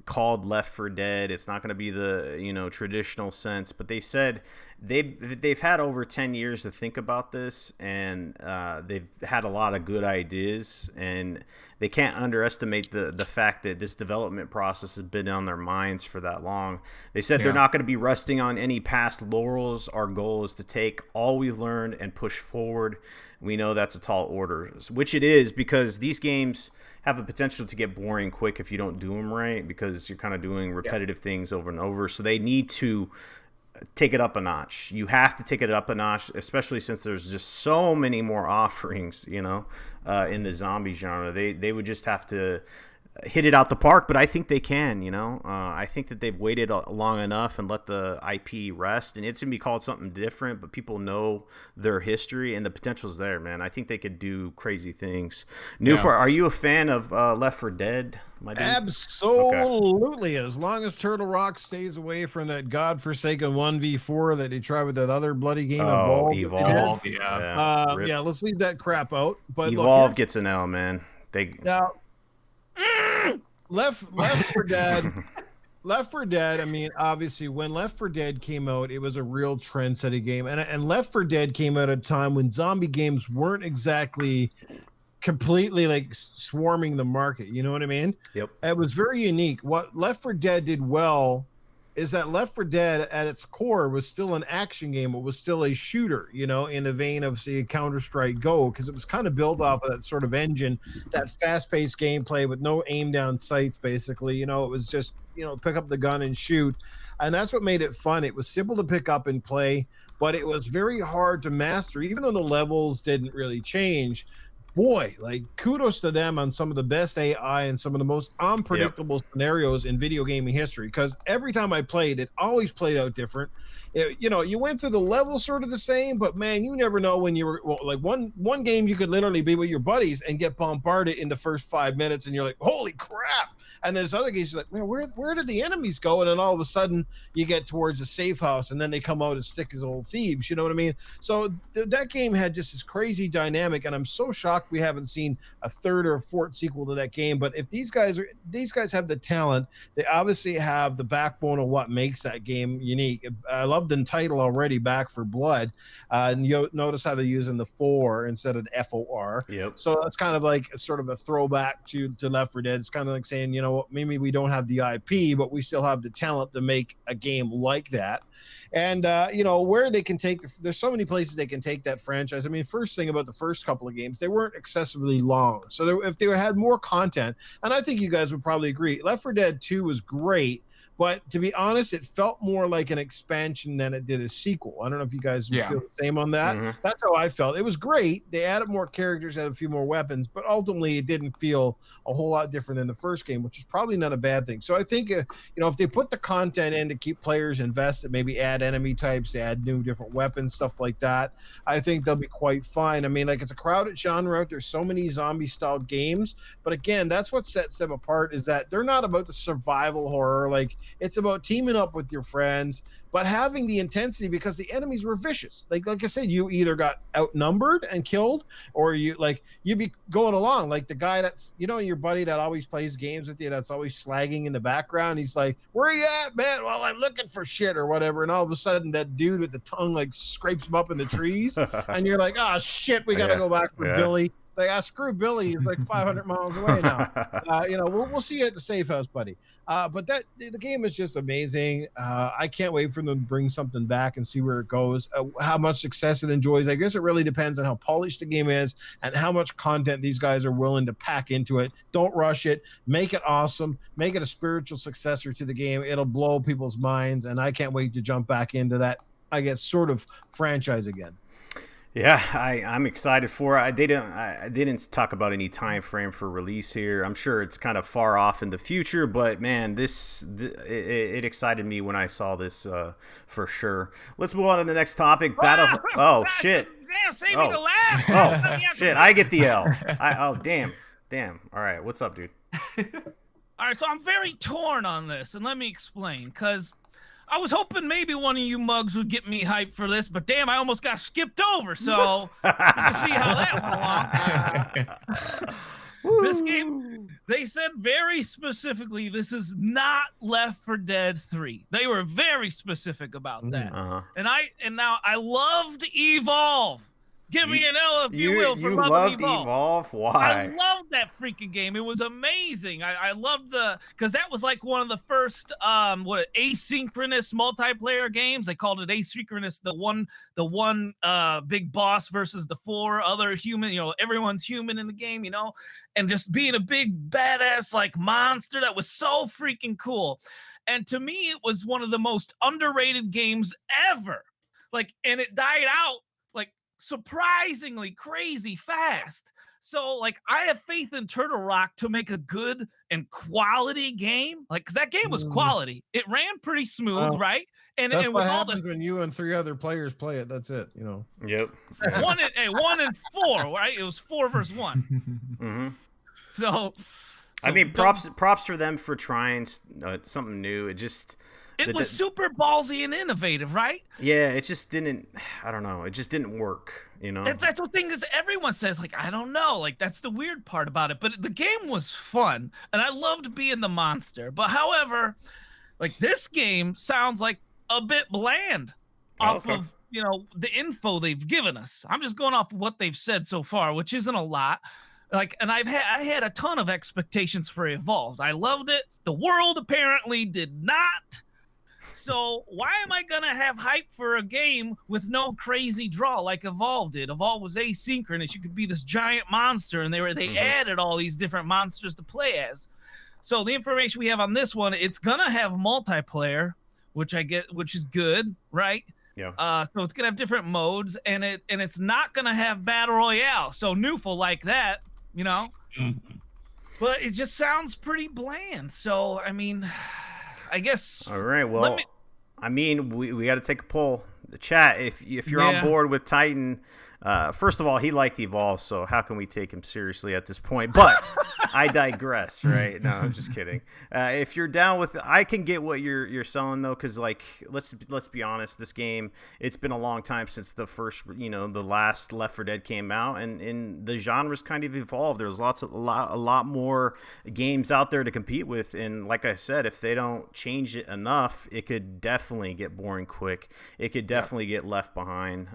called Left 4 Dead. It's not going to be the, you know, traditional sense, but they said they've had over 10 years to think about this, and they've had a lot of good ideas, and they can't underestimate the fact that this development process has been on their minds for that long. They said they're not going to be resting on any past laurels. Our goal is to take all we've learned and push forward. We know that's a tall order, which it is, because these games have the potential to get boring quick if you don't do them right, because you're kind of doing repetitive things over and over. So they need to take it up a notch. You have to take it up a notch, especially since there's just so many more offerings, in the zombie genre. They would just have to hit it out the park, but I think they can, I think that they've waited long enough and let the IP rest, and it's going to be called something different, but people know their history and the potential's there, man. I think they could do crazy things. Are you a fan of Left 4 Dead, my dude? Absolutely. Okay. As long as Turtle Rock stays away from that godforsaken 1v4 that they tried with that other bloody game, Evolve. Yeah, let's leave that crap out. But Evolve gets an L, man. Now, Left 4 Dead. Left 4 Dead, I mean, obviously, when Left 4 Dead came out, it was a real trend-setting game. And Left 4 Dead came out at a time when zombie games weren't exactly completely like swarming the market. You know what I mean? Yep. It was very unique. What Left 4 Dead did well is that Left 4 Dead at its core was still an action game. It was still a shooter, in the vein of, say, Counter-Strike Go, because it was kind of built off of that sort of engine, that fast-paced gameplay with no aim-down sights, basically. It was just, pick up the gun and shoot. And that's what made it fun. It was simple to pick up and play, but it was very hard to master, even though the levels didn't really change. Boy, like, kudos to them on some of the best AI and some of the most unpredictable scenarios in video gaming history, because every time I played, it always played out different. You went through the level sort of the same, but man, you never know when you were like one game you could literally be with your buddies and get bombarded in the first 5 minutes, and you're like, holy crap! And there's other games you're like, man, where did the enemies go? And then all of a sudden you get towards a safe house, and then they come out as thick as old thieves. You know what I mean? So that game had just this crazy dynamic, and I'm so shocked we haven't seen a third or a fourth sequel to that game. But if these guys have the talent, they obviously have the backbone of what makes that game unique. I love the title already, Back for Blood. And you notice how they're using the 4 instead of the FOR. Yep. So that's kind of like a sort of a throwback to Left 4 Dead. It's kind of like saying, maybe we don't have the IP, but we still have the talent to make a game like that. And, where they can take there's so many places they can take that franchise. I mean, first thing about the first couple of games, they weren't excessively long. So if they had more content, and I think you guys would probably agree, Left 4 Dead 2 was great. But to be honest, it felt more like an expansion than it did a sequel. I don't know if you guys would feel the same on that. Mm-hmm. That's how I felt. It was great. They added more characters, added a few more weapons, but ultimately it didn't feel a whole lot different than the first game, which is probably not a bad thing. So I think, if they put the content in to keep players invested, maybe add enemy types, add new different weapons, stuff like that, I think they'll be quite fine. I mean, like, it's a crowded genre out there. So many zombie-style games. But again, that's what sets them apart, is that they're not about the survival horror. Like, it's about teaming up with your friends, but having the intensity because the enemies were vicious. Like I said, you either got outnumbered and killed, or you'd be going along. Like the guy that's, your buddy that always plays games with you, that's always slagging in the background. He's like, where are you at, man? Well, I'm looking for shit or whatever. And all of a sudden that dude with the tongue like scrapes him up in the trees. And you're like, oh shit, we got to go back for Billy. Like, screw Billy. He's like 500 miles away now. We'll see you at the safe house, buddy. But the game is just amazing. I can't wait for them to bring something back and see where it goes. How much success it enjoys, I guess it really depends on how polished the game is and how much content these guys are willing to pack into it. Don't rush it. Make it awesome. Make it a spiritual successor to the game. It'll blow people's minds, and I can't wait to jump back into that, I guess, sort of franchise again. Yeah, I'm excited for it. They didn't talk about any time frame for release here. I'm sure it's kind of far off in the future, but man, it excited me when I saw this for sure. Let's move on to the next topic. Oh shit! Damn, save me the laugh. Oh shit! I get the L. Damn. All right, what's up, dude? All right, so I'm very torn on this, and let me explain, because I was hoping maybe one of you mugs would get me hyped for this, but damn, I almost got skipped over, so you can see how that went along. This game, they said very specifically, this is not Left 4 Dead 3. They were very specific about that. Uh-huh. And now I loved Evolve. Give me an L if you will for loving Evolve. Why? I loved that freaking game. It was amazing. I loved because that was like one of the first asynchronous multiplayer games. They called it asynchronous. The one big boss versus the 4 other human. Everyone's human in the game. And just being a big badass like monster that was so freaking cool. And to me, it was one of the most underrated games ever. Like, and it died out like surprisingly crazy fast. So, like, I have faith in Turtle Rock to make a good and quality game. Like, because that game was quality. It ran pretty smooth, right? And That's and what with all happens this, when you and 3 other players play it. That's it. You know. Yep. 1 and 4, right? It was 4 versus 1. Mm-hmm. So I mean, props for them for trying something new. It was super ballsy and innovative, right? Yeah, it just didn't. I don't know. It just didn't work. You know. That's the thing is everyone says like I don't know. Like that's the weird part about it. But the game was fun, and I loved being the monster. But however, like this game sounds like a bit bland off of the info they've given us. I'm just going off of what they've said so far, which isn't a lot. Like, and I had a ton of expectations for Evolved. I loved it. The world apparently did not. So why am I gonna have hype for a game with no crazy draw like Evolved did? Evolved was asynchronous. You could be this giant monster, and they added all these different monsters to play as. So the information we have on this one, it's gonna have multiplayer, which is good, right? Yeah. So it's gonna have different modes, and it's not gonna have battle royale. So Newful like that, But it just sounds pretty bland. So I mean, I guess. All right. Well, I mean, we got to take a poll. The chat, if you're on board with Titan, first of all, he liked Evolve, so how can we take him seriously at this point? But I digress, right? No, I'm just kidding. If you're down with, I can get what you're selling though, because like let's be honest, this game, it's been a long time since the first, the last Left 4 Dead came out, and the genre's kind of evolved. There's a lot more games out there to compete with, and like I said, if they don't change it enough, it could definitely get boring quick. It could definitely get left behind.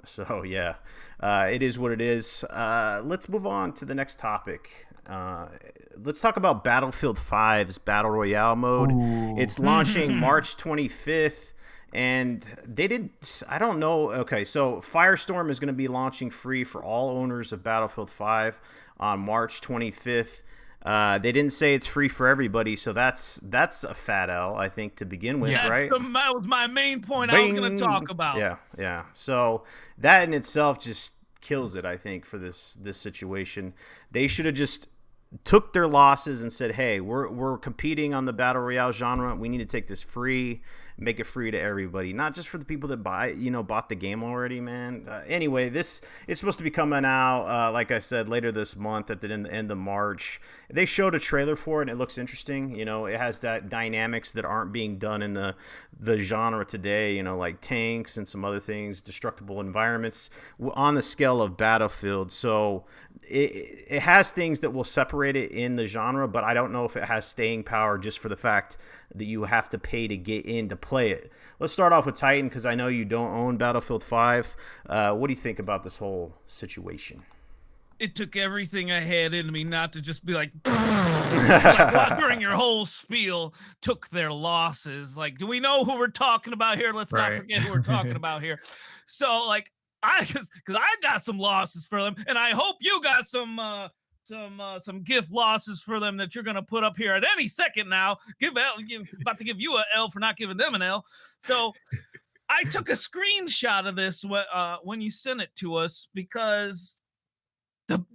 So yeah. It is what it is. Let's move on to the next topic. Let's talk about Battlefield 5's Battle Royale mode. Ooh. It's launching March 25th, and they didn't. I don't know. Okay, so Firestorm is going to be launching free for all owners of Battlefield 5 on March 25th. They didn't say it's free for everybody, so that's a fat L, I think, to begin with, right? That was my main point I was going to talk about. Yeah. So that in itself just kills it, I think, for this situation. They should have just took their losses and said, hey, we're competing on the Battle Royale genre. We need to take this free, make it free to everybody, not just for the people that bought the game already, man. Anyway, it's supposed to be coming out, like I said, later this month at the end of March. They showed a trailer for it, and it looks interesting. It has that dynamics that aren't being done in the genre today, like tanks and some other things, destructible environments on the scale of Battlefield. So it has things that will separate it in the genre, but I don't know if it has staying power just for the fact that you have to pay to get in to play it. Let's start off with Titan, because I know you don't own Battlefield 5. What do you think about this whole situation? It took everything I had in me not to just be like during your whole spiel, took their losses. Like, do we know who we're talking about here? Let's not forget who we're talking about here. So, like, because I got some losses for them, and I hope you got some gift losses for them that you're going to put up here at any second now. About to give you an L for not giving them an L. So I took a screenshot of this when you sent it to us, because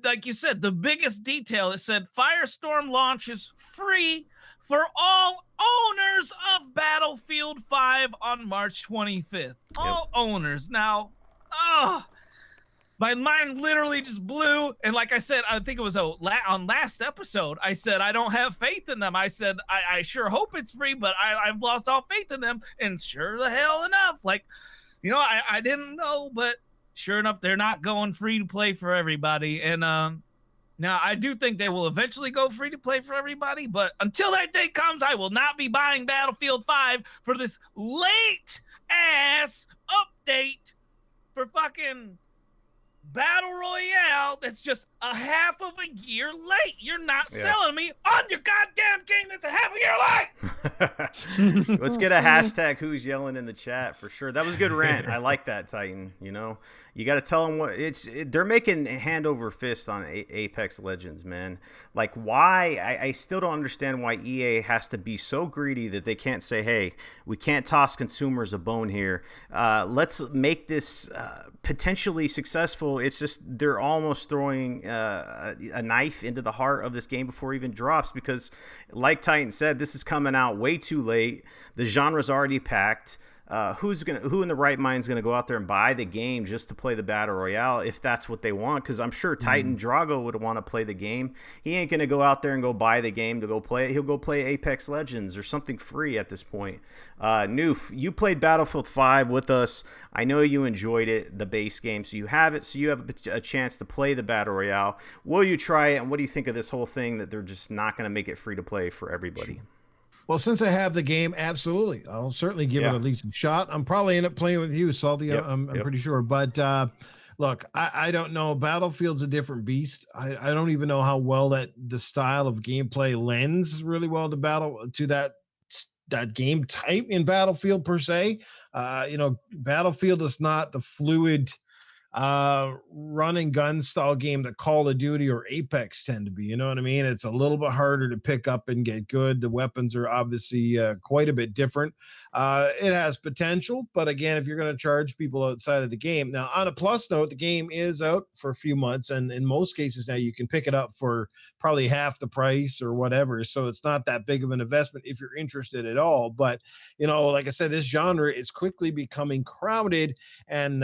like you said, the biggest detail, it said Firestorm launches free for all owners of Battlefield 5 on March 25th. All owners. Now, my mind literally just blew. And like I said, I think it was on last episode, I said, I don't have faith in them. I said, I sure hope it's free, but I've lost all faith in them. And sure the hell enough, like, I didn't know, but sure enough, they're not going free to play for everybody. And now I do think they will eventually go free to play for everybody. But until that day comes, I will not be buying Battlefield 5 for this late ass update for fucking battle royale that's just a half of a year late. You're not selling me on your goddamn game that's a half a year late. Let's get a hashtag who's yelling in the chat for sure. That was a good rant. I like that, Titan. You know, you got to tell them what they're making hand over fist on Apex Legends, man. Like, why? I still don't understand why EA has to be so greedy that they can't say, hey, we can't toss consumers a bone here. Let's make this potentially successful. It's just they're almost throwing a knife into the heart of this game before it even drops, because like Titan said, this is coming out way too late. The genre's already packed. Who in the right mind is gonna go out there and buy the game just to play the battle royale if that's what they want? Because I'm sure Titan Drago would want to play the game. He ain't gonna go out there and go buy the game to go play it. He'll go play Apex Legends or something free at this point. Noof, you played Battlefield 5 with us. I know you enjoyed it, the base game, so you have it. So you have a chance to play the battle royale. Will you try it? And what do you think of this whole thing that they're just not gonna make it free to play for everybody? Well, since I have the game, absolutely. I'll certainly give it at least a shot. I'm probably end up playing with you, Salty. I'm pretty sure. But look, I don't know. Battlefield's a different beast. I don't even know how well the style of gameplay lends really well to that game type in Battlefield per se. Battlefield is not the fluid run and gun style game that Call of Duty or Apex tend to be. You know what I mean? It's a little bit harder to pick up and get good. The weapons are obviously quite a bit different. It has potential, but again, if you're going to charge people outside of the game, now on a plus note, the game is out for a few months, and in most cases now you can pick it up for probably half the price or whatever. So it's not that big of an investment if you're interested at all. But like I said, this genre is quickly becoming crowded, and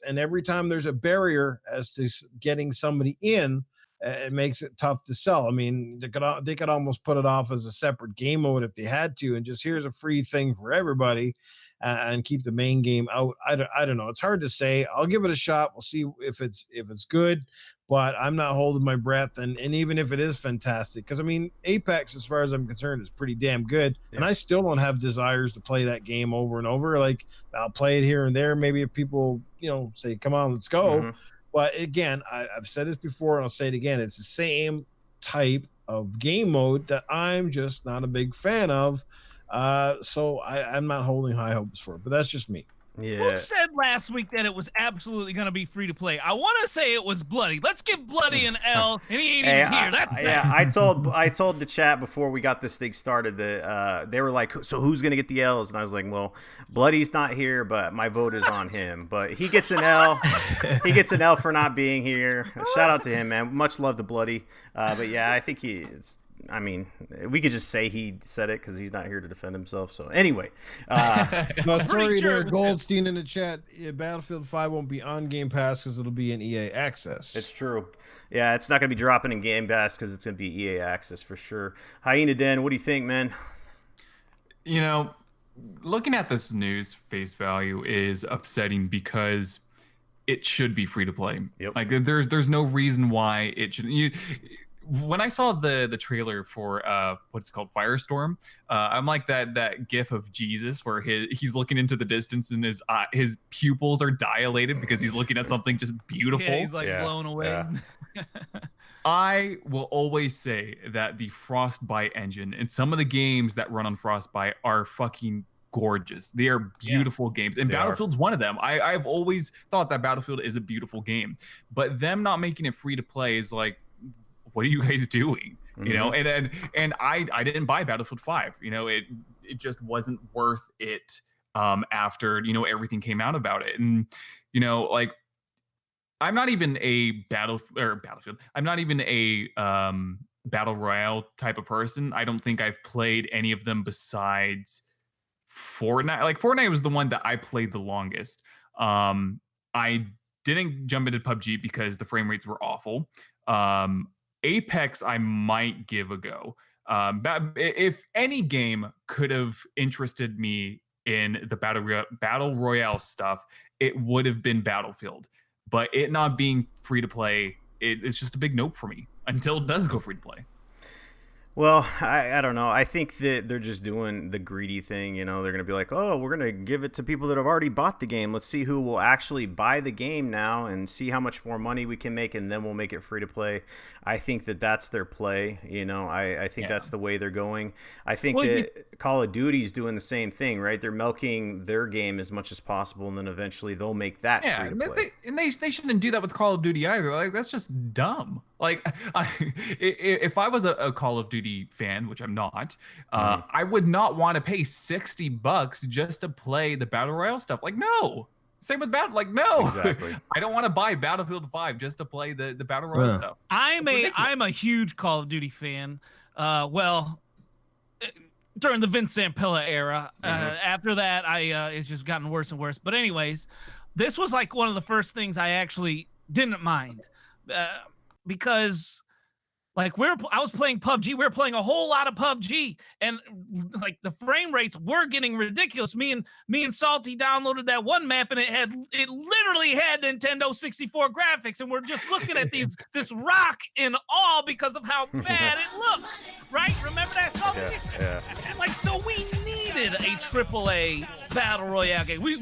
and every time there's a barrier as to getting somebody in, it makes it tough to sell. I mean, they could almost put it off as a separate game mode if they had to, and just here's a free thing for everybody, and keep the main game out. I don't know. It's hard to say. I'll give it a shot. We'll see if it's good, but I'm not holding my breath. And even if it is fantastic, because I mean, Apex, as far as I'm concerned, is pretty damn good, and I still don't have desires to play that game over and over. Like, I'll play it here and there. Maybe if people say, "Come on, let's go." But again, I've said this before, and I'll say it again. It's the same type of game mode that I'm just not a big fan of. So I'm not holding high hopes for it, but that's just me. Yeah. Who said last week that it was absolutely going to be free to play? I want to say it was Bloody. Let's give Bloody an L, and he ain't even here. That's I told the chat before we got this thing started that they were like, so who's going to get the L's? And I was like, well, Bloody's not here, but my vote is on him. But he gets an L. He gets an L for not being here. Shout out to him, man. Much love to Bloody. But yeah, I think we could just say he said it because he's not here to defend himself. So anyway, sorry there, Goldstein in the chat. Battlefield 5 won't be on Game Pass because it'll be in EA Access. It's true. Yeah, it's not going to be dropping in Game Pass because it's going to be EA Access for sure. Hyena Den, what do you think, man? Looking at this news face value is upsetting because it should be free to play. Yep. Like there's no reason why it shouldn't. When I saw the trailer for what's called Firestorm, I'm like that gif of Jesus where he's looking into the distance and his pupils are dilated because he's looking at something just beautiful. Yeah, he's like blown away. Yeah. I will always say that the Frostbite engine and some of the games that run on Frostbite are fucking gorgeous. They are beautiful games, and Battlefield's one of them. I've always thought that Battlefield is a beautiful game, but them not making it free to play is like, what are you guys doing? And I didn't buy Battlefield 5. It just wasn't worth it after everything came out about it. And like, I'm not even a Battlefield. I'm not even a battle royale type of person. I don't think I've played any of them besides Fortnite. Like, Fortnite was the one that I played the longest. I didn't jump into PUBG because the frame rates were awful. Apex I might give a go. If any game could have interested me in the battle royale stuff, it would have been Battlefield. But it not being free to play, it's just a big nope for me until it does go free to play. Well, I don't know. I think that they're just doing the greedy thing. You know, they're going to be like, oh, we're going to give it to people that have already bought the game. Let's see who will actually buy the game now and see how much more money we can make, and then we'll make it free to play. I think that that's their play. You know, I think that's the way they're going. I think that Call of Duty is doing the same thing, right? They're milking their game as much as possible, and then eventually they'll make that free to play. They shouldn't do that with Call of Duty either. Like, that's just dumb. Like, if I was a Call of Duty fan, which I'm not, I would not want to pay $60 just to play the Battle Royale stuff. Like, no. Same with no. Exactly. I don't want to buy Battlefield 5 just to play the Battle Royale stuff. I'm a huge Call of Duty fan. During the Vince Zampella era. After that, it's just gotten worse and worse. But anyways, this was like one of the first things I actually didn't mind. Because like I was playing PUBG, we were playing a whole lot of PUBG, and like the frame rates were getting ridiculous. Me and Salty downloaded that one map, and it literally had Nintendo 64 graphics, and we're just looking at this rock in awe because of how bad it looks. Right? Remember that, Salty? Yeah. Like, so we needed a AAA battle royale game. We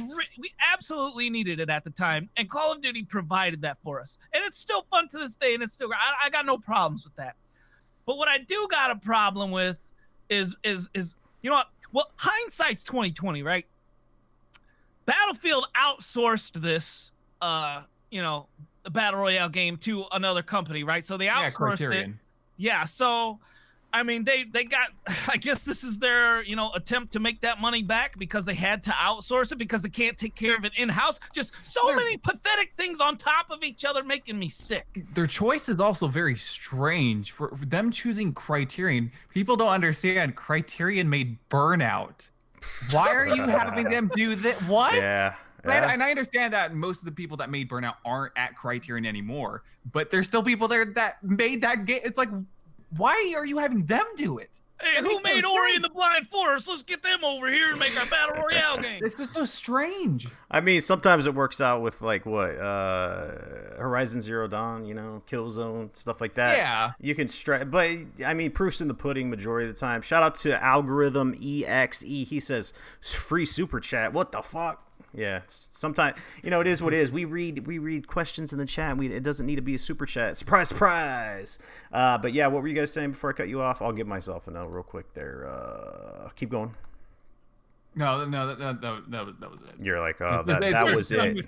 absolutely needed it at the time, and Call of Duty provided that for us. And it's still fun to this day, and it's still I got no problems with that. But what I do got a problem with is you know what? Well, hindsight's 2020, right? Battlefield outsourced this the battle royale game to another company, right? So they outsourced it. Yeah, so I mean, they got, I guess this is their, attempt to make that money back because they had to outsource it because they can't take care of it in-house. Just so many pathetic things on top of each other making me sick. Their choice is also very strange. For them choosing Criterion, people don't understand. Criterion made Burnout. Why are you having them do that? What? Yeah. And I understand that most of the people that made Burnout aren't at Criterion anymore, but there's still people there that made that game. It's like, why are you having them do it? Hey, who made Ori and the Blind Forest? Let's get them over here and make our Battle Royale game. It's just so strange. I mean, sometimes it works out with like Horizon Zero Dawn, Killzone, stuff like that. Yeah. You can but I mean, proof's in the pudding majority of the time. Shout out to Algorithm EXE. He says, free super chat. What the fuck? Yeah, sometimes it is what it is. We read questions in the chat. It doesn't need to be a super chat. Surprise, surprise. But yeah, what were you guys saying before I cut you off? I'll give myself a note real quick there. Keep going. No, that was it. You're like, oh, that was it.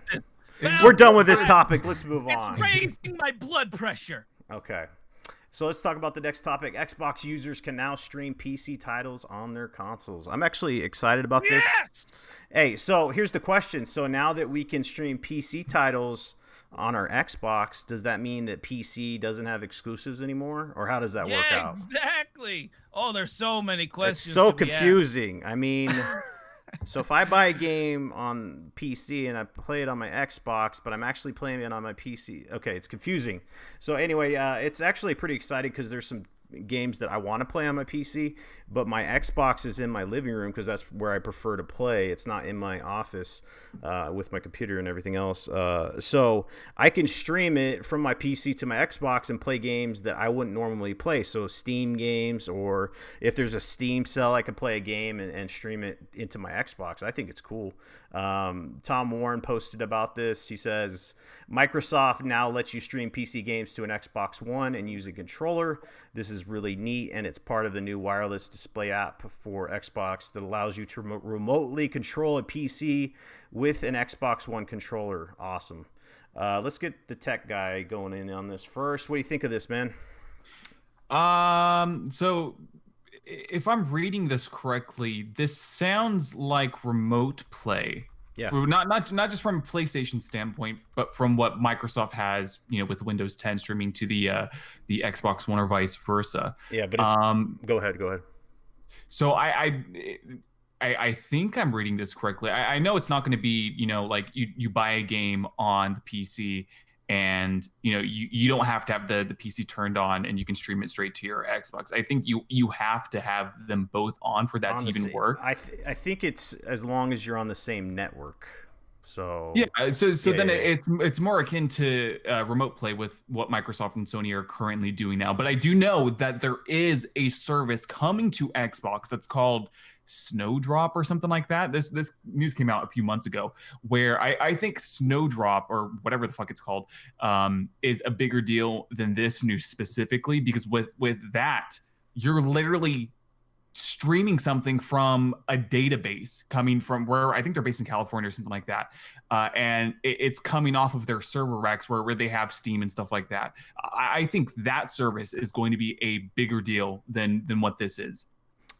We're done with this topic. Let's move on. It's raising my blood pressure. Okay. So let's talk about the next topic. Xbox users can now stream PC titles on their consoles. I'm actually excited about this. Hey, so here's the question. So now that we can stream PC titles on our Xbox, does that mean that PC doesn't have exclusives anymore? Or how does that work out? Exactly. Oh, there's so many questions. It's so confusing. I mean... So if I buy a game on PC and I play it on my Xbox, but I'm actually playing it on my PC, okay, it's confusing. So anyway, it's actually pretty exciting because there's some games that I want to play on my PC, but my Xbox is in my living room because that's where I prefer to play. It's not in my office with my computer and everything else. So I can stream it from my PC to my Xbox and play games that I wouldn't normally play. So Steam games, or if there's a Steam sale, I could play a game and stream it into my Xbox. I think it's cool. Tom Warren posted about this. He says, Microsoft now lets you stream PC games to an Xbox One and use a controller. This is really neat, and it's part of the new wireless display app for Xbox that allows you to remotely control a PC with an Xbox One controller. Awesome. Let's get the tech guy going in on this first. What do you think of this, man? So if I'm reading this correctly, this sounds like remote play. Yeah. Not just from a PlayStation standpoint, but from what Microsoft has, with Windows 10 streaming to the Xbox One or vice versa. Yeah, but it's, go ahead. So I think I'm reading this correctly. I know it's not going to be, like you buy a game on the PC and you don't have to have the PC turned on and you can stream it straight to your Xbox. I think you have to have them both on for that to even work. I think it's as long as you're on the same network. So yeah, so then yeah. it's more akin to remote play with what Microsoft and Sony are currently doing now. But I do know that there is a service coming to Xbox that's called Snowdrop or something like that. This news came out a few months ago, where I think Snowdrop, or whatever the fuck it's called, is a bigger deal than this news specifically, because with that, you're literally streaming something from a database coming from where I think they're based in California or something like that. And it's coming off of their server racks where they have Steam and stuff like that. I think that service is going to be a bigger deal than what this is.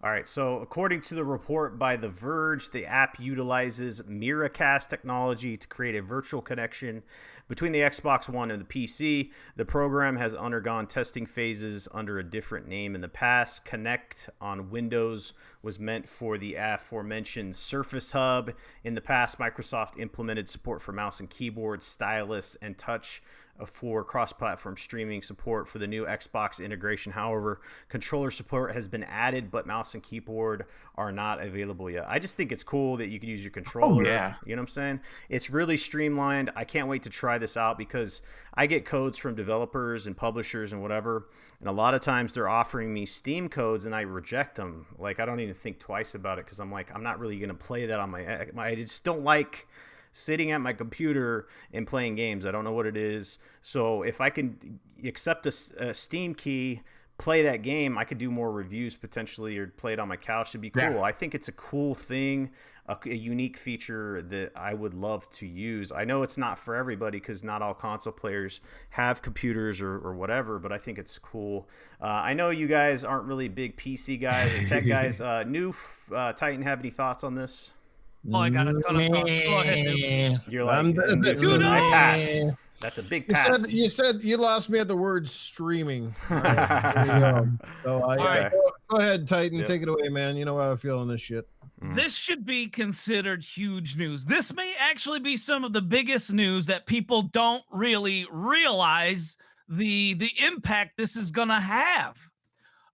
All right, so according to the report by The Verge, the app utilizes Miracast technology to create a virtual connection between the Xbox One and the PC. The program has undergone testing phases under a different name in the past. Connect on Windows was meant for the aforementioned Surface Hub. In the past, Microsoft implemented support for mouse and keyboard, stylus, and touch for cross-platform streaming support for the new Xbox integration. However, controller support has been added, but mouse and keyboard are not available yet. I just think it's cool that you can use your controller. Oh, yeah. You know what I'm saying? It's really streamlined. I can't wait to try this out because I get codes from developers and publishers and whatever, and a lot of times they're offering me Steam codes and I reject them. Like, I don't even think twice about it because I'm like, I'm not really going to play that on my I just don't like sitting at my computer and playing games. I don't know what it is. So if I can accept a Steam key, play that game, I could do more reviews potentially, or play it on my couch. It'd be cool. Yeah. I think it's a cool thing, a unique feature that I would love to use. I know it's not for everybody because not all console players have computers or whatever, but I think it's cool. I know you guys aren't really big PC guys or tech guys. Titan, have any thoughts on this? Oh, I got a ton of thoughts. Go ahead, dude. You're like, pass. That's a big pass. You said you lost me at the word streaming. All right, there you go. So, go ahead, Titan. Take it away, man. You know how I feel on this shit. This should be considered huge news. This may actually be some of the biggest news that people don't really realize the impact this is going to have.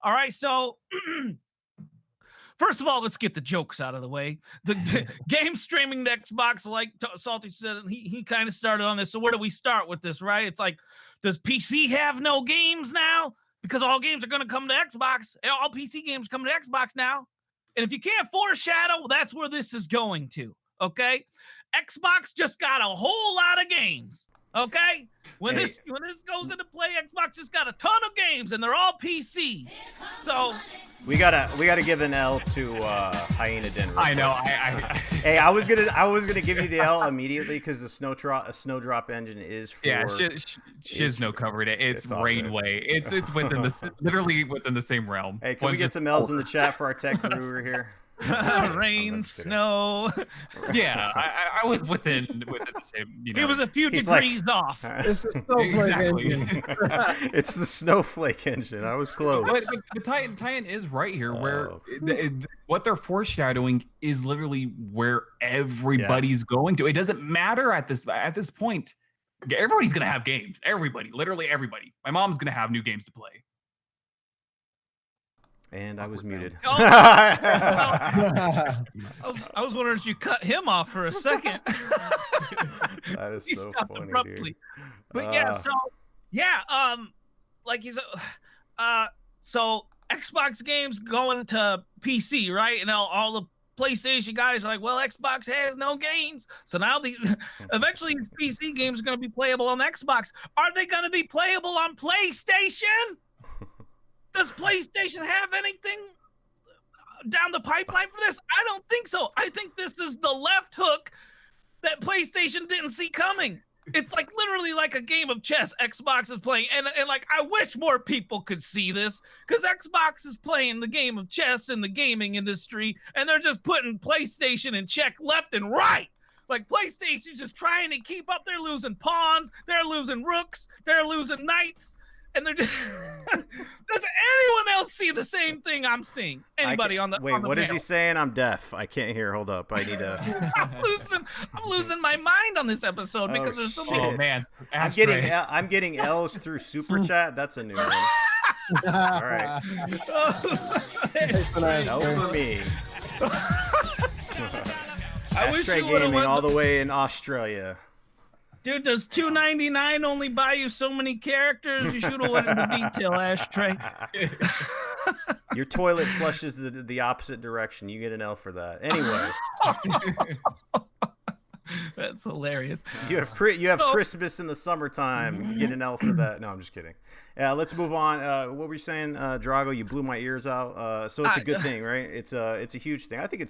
All right, so first of all, let's get the jokes out of the way. The game streaming to Xbox, like Salty said, he kind of started on this. So where do we start with this, right? It's like, does PC have no games now? Because all games are going to come to Xbox. All PC games come to Xbox now. And if you can't foreshadow, that's where this is going to, okay? Xbox just got a whole lot of games, okay? When this goes into play, Xbox just got a ton of games, and they're all PC. So we gotta give an L to Hyena Den. I know. Hey, I was gonna give you the L immediately because the Snowdrop engine is for. Yeah, Shizno covered it. It's Rainway. It's within literally within the same realm. Hey, can we get some L's in the chat for our tech guru here? Rain, snow. Yeah, I was within the same. You know. He was a few degrees off. It's the snowflake engine. It's the snowflake engine. I was close. But Titan is right here, where what they're foreshadowing is literally where everybody's going to. It doesn't matter at this point. Everybody's gonna have games. Everybody, literally everybody. My mom's gonna have new games to play. And I was muted. I was wondering if you cut him off for a second. That is he so stopped funny, abruptly. dude. But like he's so Xbox games going to PC, right? And all the PlayStation guys are like, well, Xbox has no games. So now eventually these PC games are going to be playable on Xbox. Are they going to be playable on PlayStation? Does PlayStation have anything down the pipeline for this? I don't think so. I think this is the left hook that PlayStation didn't see coming. It's like literally like a game of chess Xbox is playing. And like, I wish more people could see this because Xbox is playing the game of chess in the gaming industry and they're just putting PlayStation in check left and right. Like PlayStation's just trying to keep up. They're losing pawns. They're losing rooks. They're losing knights. And they're just does anyone else see the same thing I'm seeing? Anybody on the what is he saying? I'm deaf. I can't hear. Hold up. I need to I'm losing my mind on this episode because there's so many. Oh man. I'm getting L's through super chat. That's a new one. All right. Hey, L for me. I wish you would have AshtreyGaming went. all the way in Australia. Dude, does $2.99 only buy you so many characters? You should have went into detail, Ashtray. Your toilet flushes the opposite direction. You get an L for that. Anyway. That's hilarious. You have Christmas in the summertime. You get an L for that. No, I'm just kidding. Let's move on. What were you saying, Drago? You blew my ears out. So it's a good thing, right? It's a huge thing. I think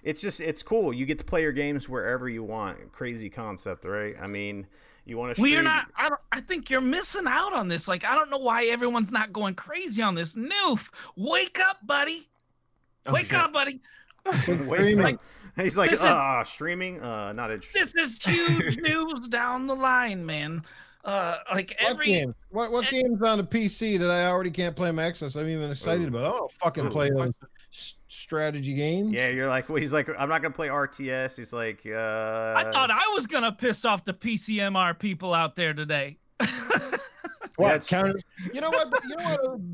it's cool. You get to play your games wherever you want. Crazy concept, right? I mean, you want to. Well, you're not. I think you're missing out on this. Like, I don't know why everyone's not going crazy on this. Noof, wake up, buddy. Wake up, buddy. Wake up. He's like, streaming? Not interested. This is huge news down the line, man. Like what games on the PC that I already can't play on my Xbox? I'm even excited about. I don't fucking play those strategy games. Yeah, you're like, well, he's like, I'm not gonna play RTS. He's like, I thought I was gonna piss off the PCMR people out there today. What counter? You know what?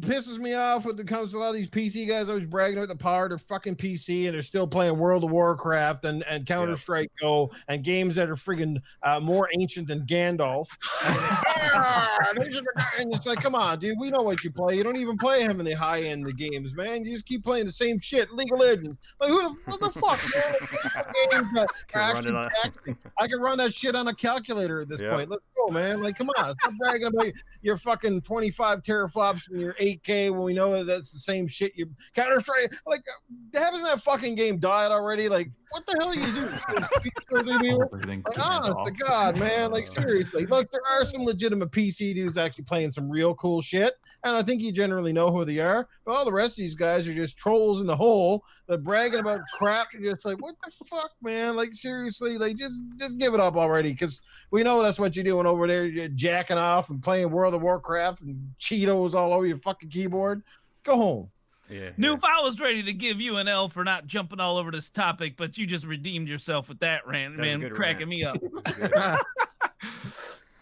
Pisses me off when it comes to a lot of these PC guys always bragging about the power of their fucking PC, and they're still playing World of Warcraft and Counter Strike Go and games that are friggin' more ancient than Gandalf. And it's like, come on, dude, we know what you play. You don't even play him in the high end of games, man. You just keep playing the same shit. League of Legends. Like, what the fuck, man? Games that are actually taxing. I can run that shit on a calculator at this point. Let's go, man. Like, come on, stop bragging about your fucking 25 teraflops from your 8K when we know that's the same shit. You Counter Strike, like, hasn't that fucking game died already? Like, what the hell are you doing? Like, honest to God, man. Like, seriously. Look, there are some legitimate PC dudes actually playing some real cool shit, and I think you generally know who they are. But all the rest of these guys are just trolls in the hole. They're bragging about crap. You're just like, what the fuck, man? Like, seriously, like, just give it up already, because we know that's what you're doing over there. You're jacking off and playing World of Warcraft and Cheetos all over your fucking keyboard. Go home. Yeah. Noof, I was ready to give you an L for not jumping all over this topic, but you just redeemed yourself with that rant, man, cracking me up.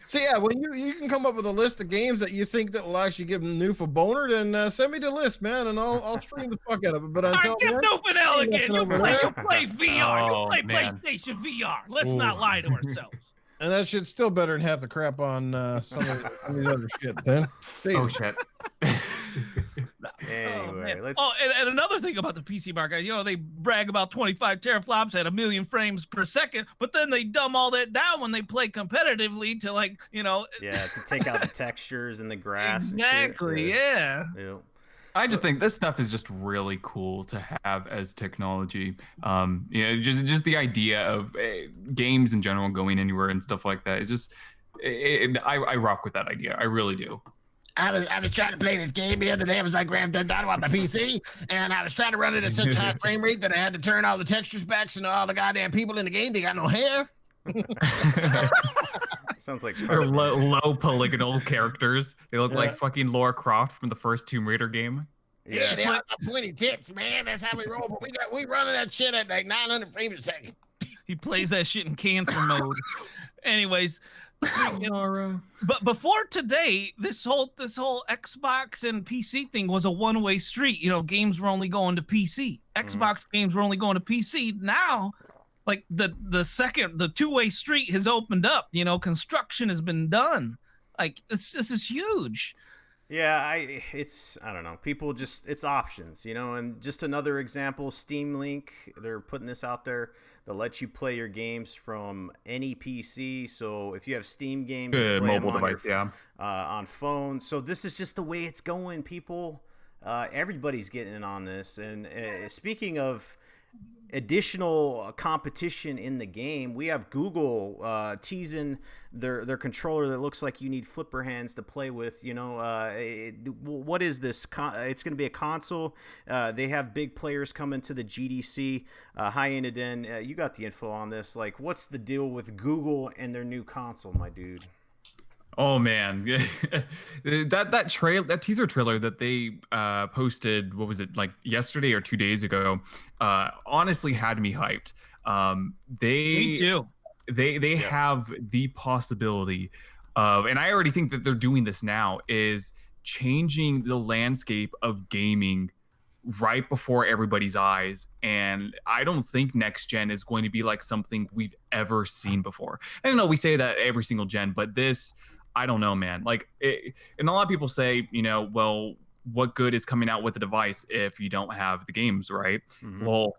So yeah, when you can come up with a list of games that you think that will actually give Noof a boner, then send me the list, man, and I'll stream the fuck out of it. But until give Noof an L again. You play VR. You play PlayStation VR. Let's not lie to ourselves. And that shit's still better than half the crap on some of these other shit, then. Oh shit. Anyway, and another thing about the PC market, you know, they brag about 25 teraflops at 1 million frames per second, but then they dumb all that down when they play competitively to, like, you know, to take out the textures and the grass. Exactly. Yeah. I just think this stuff is just really cool to have as technology. You know, just the idea of games in general going anywhere and stuff like that is just. I rock with that idea. I really do. I was trying to play this game the other day. I was like, Grand Theft Auto on my PC, and I was trying to run it at such high frame rate that I had to turn all the textures back, so all the goddamn people in the game, they got no hair. Sounds like low polygonal characters. They look like fucking Lara Croft from the first Tomb Raider game. Yeah, they all got pointy tits, man. That's how we roll. But we running that shit at like 900 frames a second. He plays that shit in cancer mode. Anyways. But before today, this whole Xbox and PC thing was a one-way street. You know, games were only going to PC. Xbox games were only going to PC. Now, like the two-way street has opened up. You know, construction has been done. Like this is huge. Yeah, I don't know. People it's options, you know. And just another example, Steam Link, they're putting this out there. They'll let you play your games from any PC. So if you have Steam games, you play mobile device, on phone. So this is just the way it's going, people. Everybody's getting in on this. And speaking of additional competition in the game, we have Google teasing their controller that looks like you need flipper hands to play with. You know, what is this? It's going to be a console. They have big players coming to the GDC. High-ended in. You got the info on this. Like, what's the deal with Google and their new console, my dude? Oh man, that teaser trailer that they posted, what was it, like yesterday or 2 days ago, honestly had me hyped. Me too. They have the possibility of, and I already think that they're doing this now, is changing the landscape of gaming right before everybody's eyes, and I don't think next gen is going to be like something we've ever seen before. I don't know, we say that every single gen, but this, I don't know, man. Like, and a lot of people say, you know, well, what good is coming out with a device if you don't have the games, right? Well,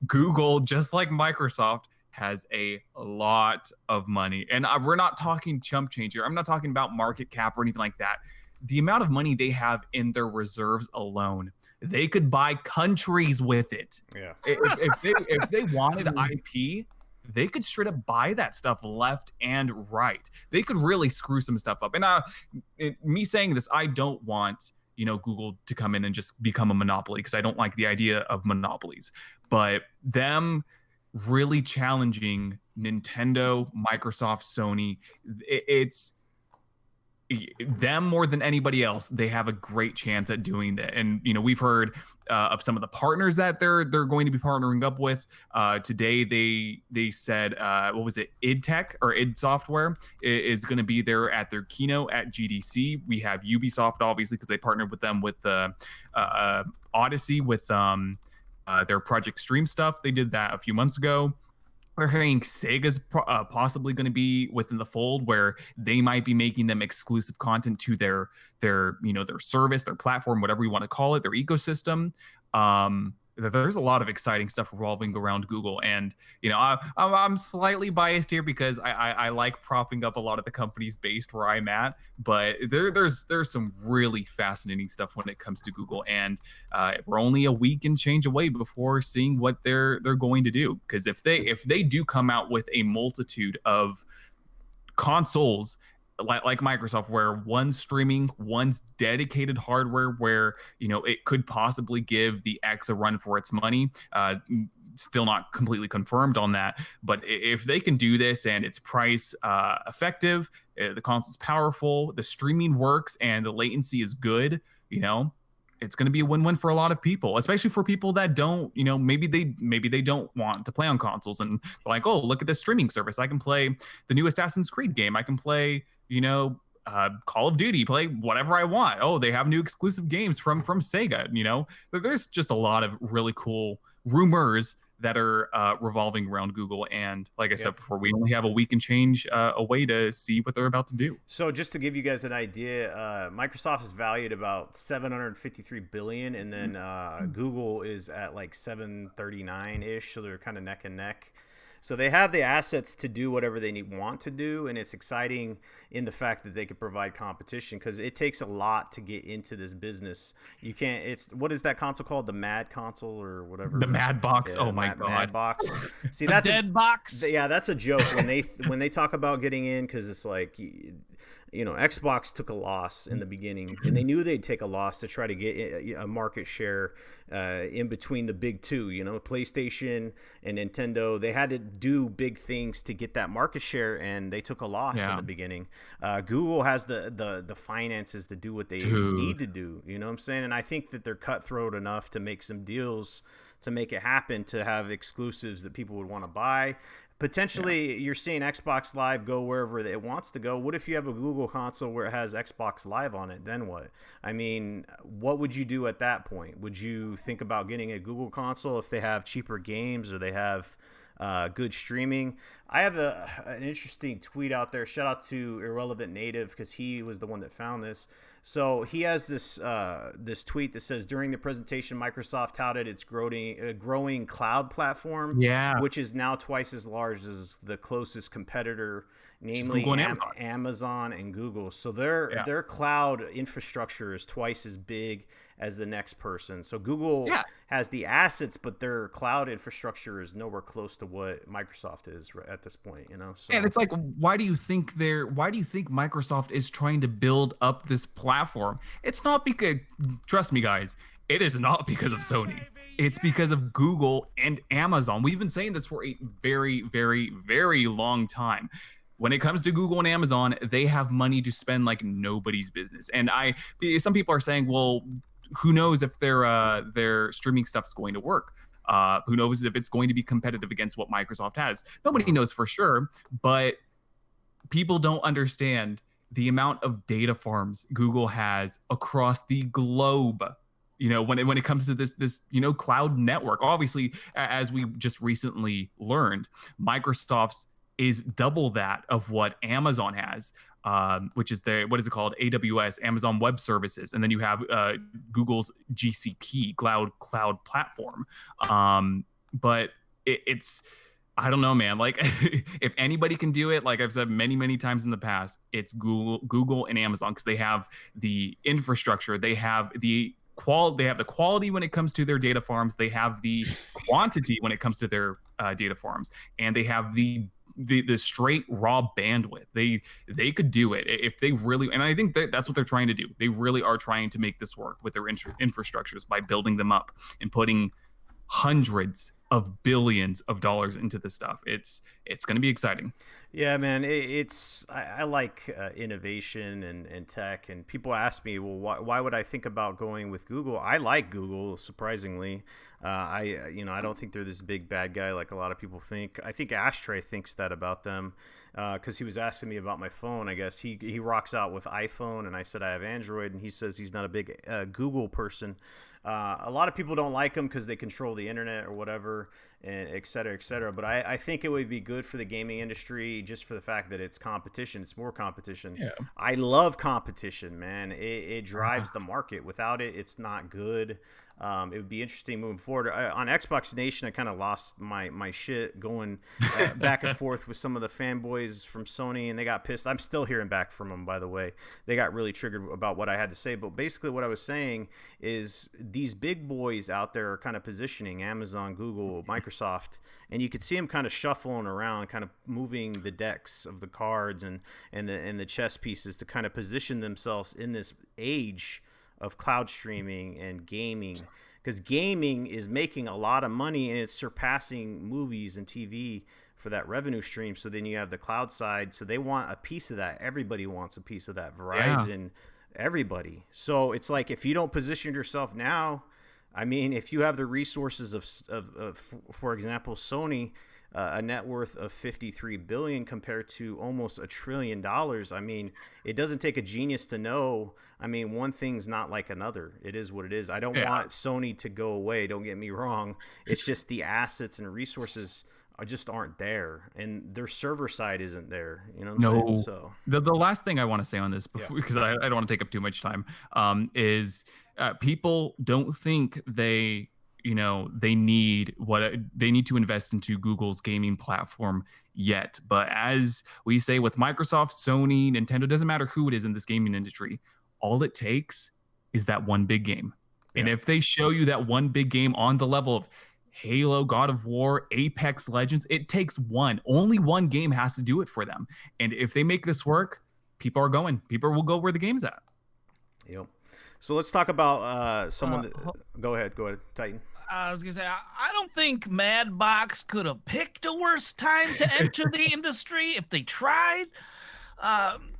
Google, just like Microsoft, has a lot of money, and we're not talking chump change here. I'm not talking about market cap or anything like that. The amount of money they have in their reserves alone, they could buy countries with it. Yeah. If they wanted IP, they could straight up buy that stuff left and right. They could really screw some stuff up. And me saying this, I don't want, you know, Google to come in and just become a monopoly, because I don't like the idea of monopolies. But them really challenging Nintendo, Microsoft, Sony, it's them more than anybody else. They have a great chance at doing that. And you know, we've heard of some of the partners that they're going to be partnering up with. Today they said, what was it, id Tech or id Software is going to be there at their keynote at GDC. We have Ubisoft, obviously, because they partnered with them with Odyssey with their Project Stream stuff. They did that a few months ago. We're hearing Sega's possibly going to be within the fold, where they might be making them exclusive content to their you know, their service, their platform, whatever you want to call it, their ecosystem. There's a lot of exciting stuff revolving around Google, and you know, I'm slightly biased here because I like propping up a lot of the companies based where I'm at, but there's some really fascinating stuff when it comes to Google, and we're only a week and change away before seeing what they're going to do. Because if they do come out with a multitude of consoles like Microsoft, where one's streaming, one's dedicated hardware, where you know, it could possibly give the X a run for its money. Still not completely confirmed on that, but if they can do this and it's price effective, the console's powerful, the streaming works, and the latency is good, you know, it's going to be a win-win for a lot of people, especially for people that don't, you know, maybe they don't want to play on consoles, and like, oh, look at this streaming service, I can play the new Assassin's Creed game, I can play, you know, Call of Duty, play whatever I want. Oh, they have new exclusive games from Sega. You know, there's just a lot of really cool rumors that are revolving around Google. And like I said before, we only have a week and change away to see what they're about to do. So just to give you guys an idea, Microsoft is valued about 753 billion, and then Google is at like 739 ish. So they're kind of neck and neck. So they have the assets to do whatever they want to do, and it's exciting in the fact that they could provide competition, because it takes a lot to get into this business. You can't. It's, what is that console called? The Mad console or whatever. The Mad Box. Yeah, oh my god. Mad Box. See, the that's dead box. Yeah, that's a joke when they talk about getting in, because it's like, you know, Xbox took a loss in the beginning, and they knew they'd take a loss to try to get a market share in between the big two, you know, PlayStation and Nintendo. They had to do big things to get that market share, and they took a loss in the beginning. Google has the finances to do what they need to do, you know what I'm saying? And I think that they're cutthroat enough to make some deals to make it happen, to have exclusives that people would want to buy. Potentially, you're seeing Xbox Live go wherever it wants to go. What if you have a Google console where it has Xbox Live on it? Then what? I mean, what would you do at that point? Would you think about getting a Google console if they have cheaper games or they have good streaming? I have an interesting tweet out there. Shout out to Irrelevant Native, because he was the one that found this. So he has this this tweet that says, during the presentation, Microsoft touted its growing cloud platform, which is now twice as large as the closest competitor, namely Amazon and Google. So their cloud infrastructure is twice as big as the next person. So Google has the assets, but their cloud infrastructure is nowhere close to what Microsoft is at this point, you know. So, and it's like, why do you think Microsoft is trying to build up this platform? It's not because, trust me guys, it is not because of Sony. It's because of Google and Amazon. We've been saying this for a very, very, very long time. When it comes to Google and Amazon, they have money to spend like nobody's business. And some people are saying, well, who knows if their streaming stuff's going to work? Who knows if it's going to be competitive against what Microsoft has? Nobody knows for sure, but people don't understand the amount of data farms Google has across the globe. when it comes to this cloud network. Obviously, as we just recently learned, Microsoft's is double that of what Amazon has, which is what is it called? AWS, Amazon Web Services, and then you have Google's GCP cloud platform. But it's I don't know, man. Like, if anybody can do it, like I've said many times in the past, it's Google and Amazon, because they have the infrastructure, they have the quality when it comes to their data farms, they have the quantity when it comes to their data farms, and they have the straight raw bandwidth. They could do it if they really, and I think that's what they're trying to do. They really are trying to make this work with their infrastructures by building them up and putting hundreds of billions of dollars into this stuff. It's going to be exciting. Yeah, man. I like innovation and tech, and people ask me, well, why would I think about going with Google? I like Google, surprisingly. I don't think they're this big bad guy like a lot of people think. I think Ashtray thinks that about them, because he was asking me about my phone. I guess he rocks out with iPhone, and I said I have Android, and he says he's not a big Google person. A lot of people don't like them because they control the internet or whatever, and et cetera, et cetera. But I think it would be good for the gaming industry just for the fact that it's competition. It's more competition. Yeah. I love competition, man. It drives the market. Without it, it's not good. It would be interesting moving forward. On Xbox Nation, I kind of lost my shit going back and forth with some of the fanboys from Sony, and they got pissed. I'm still hearing back from them, by the way. They got really triggered about what I had to say. But basically what I was saying is these big boys out there are kind of positioning Amazon, Google, Microsoft, and you could see them kind of shuffling around, kind of moving the decks of the cards and the chess pieces to kind of position themselves in this age of cloud streaming and gaming, because gaming is making a lot of money and it's surpassing movies and TV for that revenue stream. So then you have the cloud side, so they want a piece of that. Everybody wants a piece of that. Verizon, everybody. So it's like, if you don't position yourself now, I mean, if you have the resources of for example, Sony, a net worth of $53 billion compared to almost $1 trillion. I mean, it doesn't take a genius to know. I mean, one thing's not like another. It is what it is. I don't want Sony to go away. Don't get me wrong. It's just the assets and resources just aren't there, and their server side isn't there. You know what I'm saying? So the last thing I want to say on this, because I don't want to take up too much time, is people don't think they need they need to invest into Google's gaming platform yet. But as we say with Microsoft, Sony, Nintendo, doesn't matter who it is in this gaming industry, all it takes is that one big game. Yeah. And if they show you that one big game on the level of Halo, God of War, Apex Legends, it takes one. Only one game has to do it for them. And if they make this work, people are going. People will go where the game's at. Yep. So let's talk about someone that... Go ahead, Titan. I was going to say, I don't think Madbox could have picked a worse time to enter the industry if they tried.